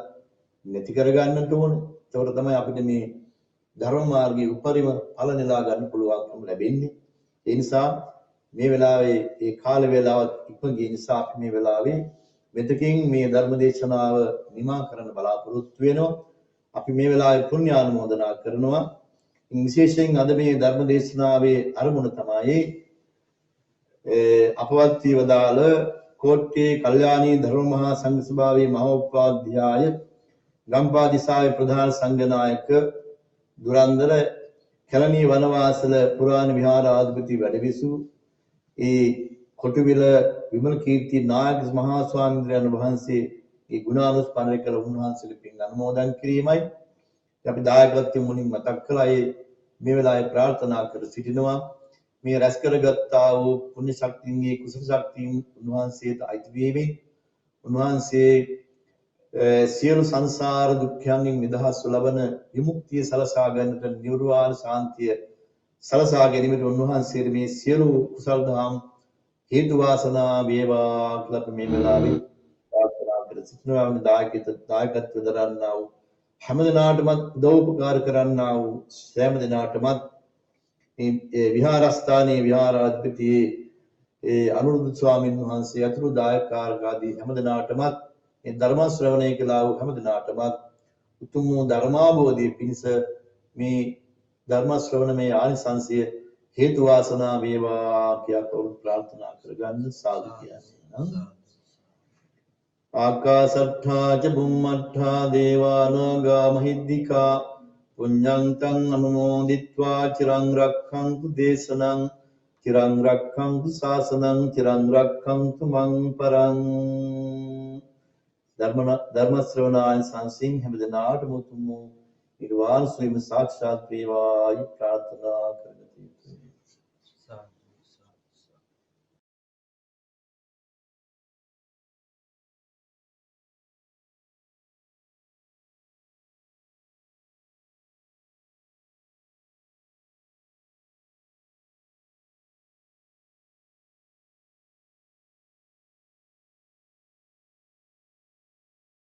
B: නැති කර ගන්නට ඕන. ඒකට තමයි අපිට මේ ධර්ම මාර්ගයේ උපරිම ඵල නෙලා ගන්න පුළුවන්කම ලැබෙන්නේ. ඒ නිසා මේ වෙලාවේ ඒ කාල වේලාවත් ඉක්ම ගිය නිසා අපි මේ වෙලාවේ මෙතකින් මේ ධර්ම දේශනාව නිමා කරන්න බලාපොරොත්තු වෙනවා. අපි මේ වෙලාවේ පුණ්‍යානුමෝදනා කරනවා. විශේෂයෙන් අද මේ ධර්ම දේශනාවේ අරමුණ තමයි අපවත් වදාළ කෝට්ටේ කල්යාණී ධර්ම මහා සංඝ සභාවේ මහෝපාධ්‍යාය ගම්පා දිසාවේ ප්‍රධාන සංඝනායක දුරන්දර කැලණී වනවාසල පුරාණ විහාරාධිපති වැඩවිසු ඒ කොටුවිල විමල කීර්ති නායක මහා ස්වාමීන් වහන්සේගේ ගුණානුස්මරණය කළ උන්වහන්සේට පින් අනුමෝදන් කිරීමයි අපි දායකත්වයෙන් මුලින් මතක් කළා. මේ වෙලාවේ ප්‍රාර්ථනා කර සිටිනවා මේ රැස් කරගත්තා වූ පුණ්‍ය ශක්තියන්ගේ කුසල ශක්තියින් උන්වහන්සේට අයිති වීමෙන් උන්වහන්සේ සියලු සංසාර දුක්ඛයන්ගෙන් නිදහස් ලබන විමුක්තිය සලසා ගන්නට නිර්වාණ ශාන්තිය සලසා ගැනීමට උන්වහන්සේට මේ සියලු කුසල් දහම් හේතු වාසනා වේවා කියලා අපි මේ වෙලාවේ ප්‍රාර්ථනා කර සිටිනවා. දායකත්ව දරන්නා වූ හැම දිනාටම උදව් උපකාර කරන්නා වූ සෑම දිනාටම මේ විහාරස්ථානයේ විහාරාධිපති අනුරුද්ධ ස්වාමීන් වහන්සේ අතුරු දායකාරකාදී හැම දිනාටම මේ ධර්ම ශ්‍රවණය කළා වූ හැම දිනාටම උතුම් වූ ධර්මාභෝධයේ පිණිස මේ ධර්ම ශ්‍රවණමේ ආනිසංසය හේතු වාසනා වේවා කියලා කවුරු ප්‍රාර්ථනා කරගන්න සාදු කියන්නේ. ආකාසට්ඨා ච බුම්මට්ඨා දේවානාගා මහිද්దికා පුඤ්ඤන්තං අනුමෝදිත්වා චිරං රක්ඛන්තු දේශනං චිරං රක්ඛන්තු ශාසනං චිරං රක්ඛන්තු මං පරං. ධර්ම ශ්‍රවණාය සංසිං හැම දිනාටම උතුම් නිර්වාණ සුවය සාක්ෂාත් වේවායි ප්‍රාර්ථනා කරමි.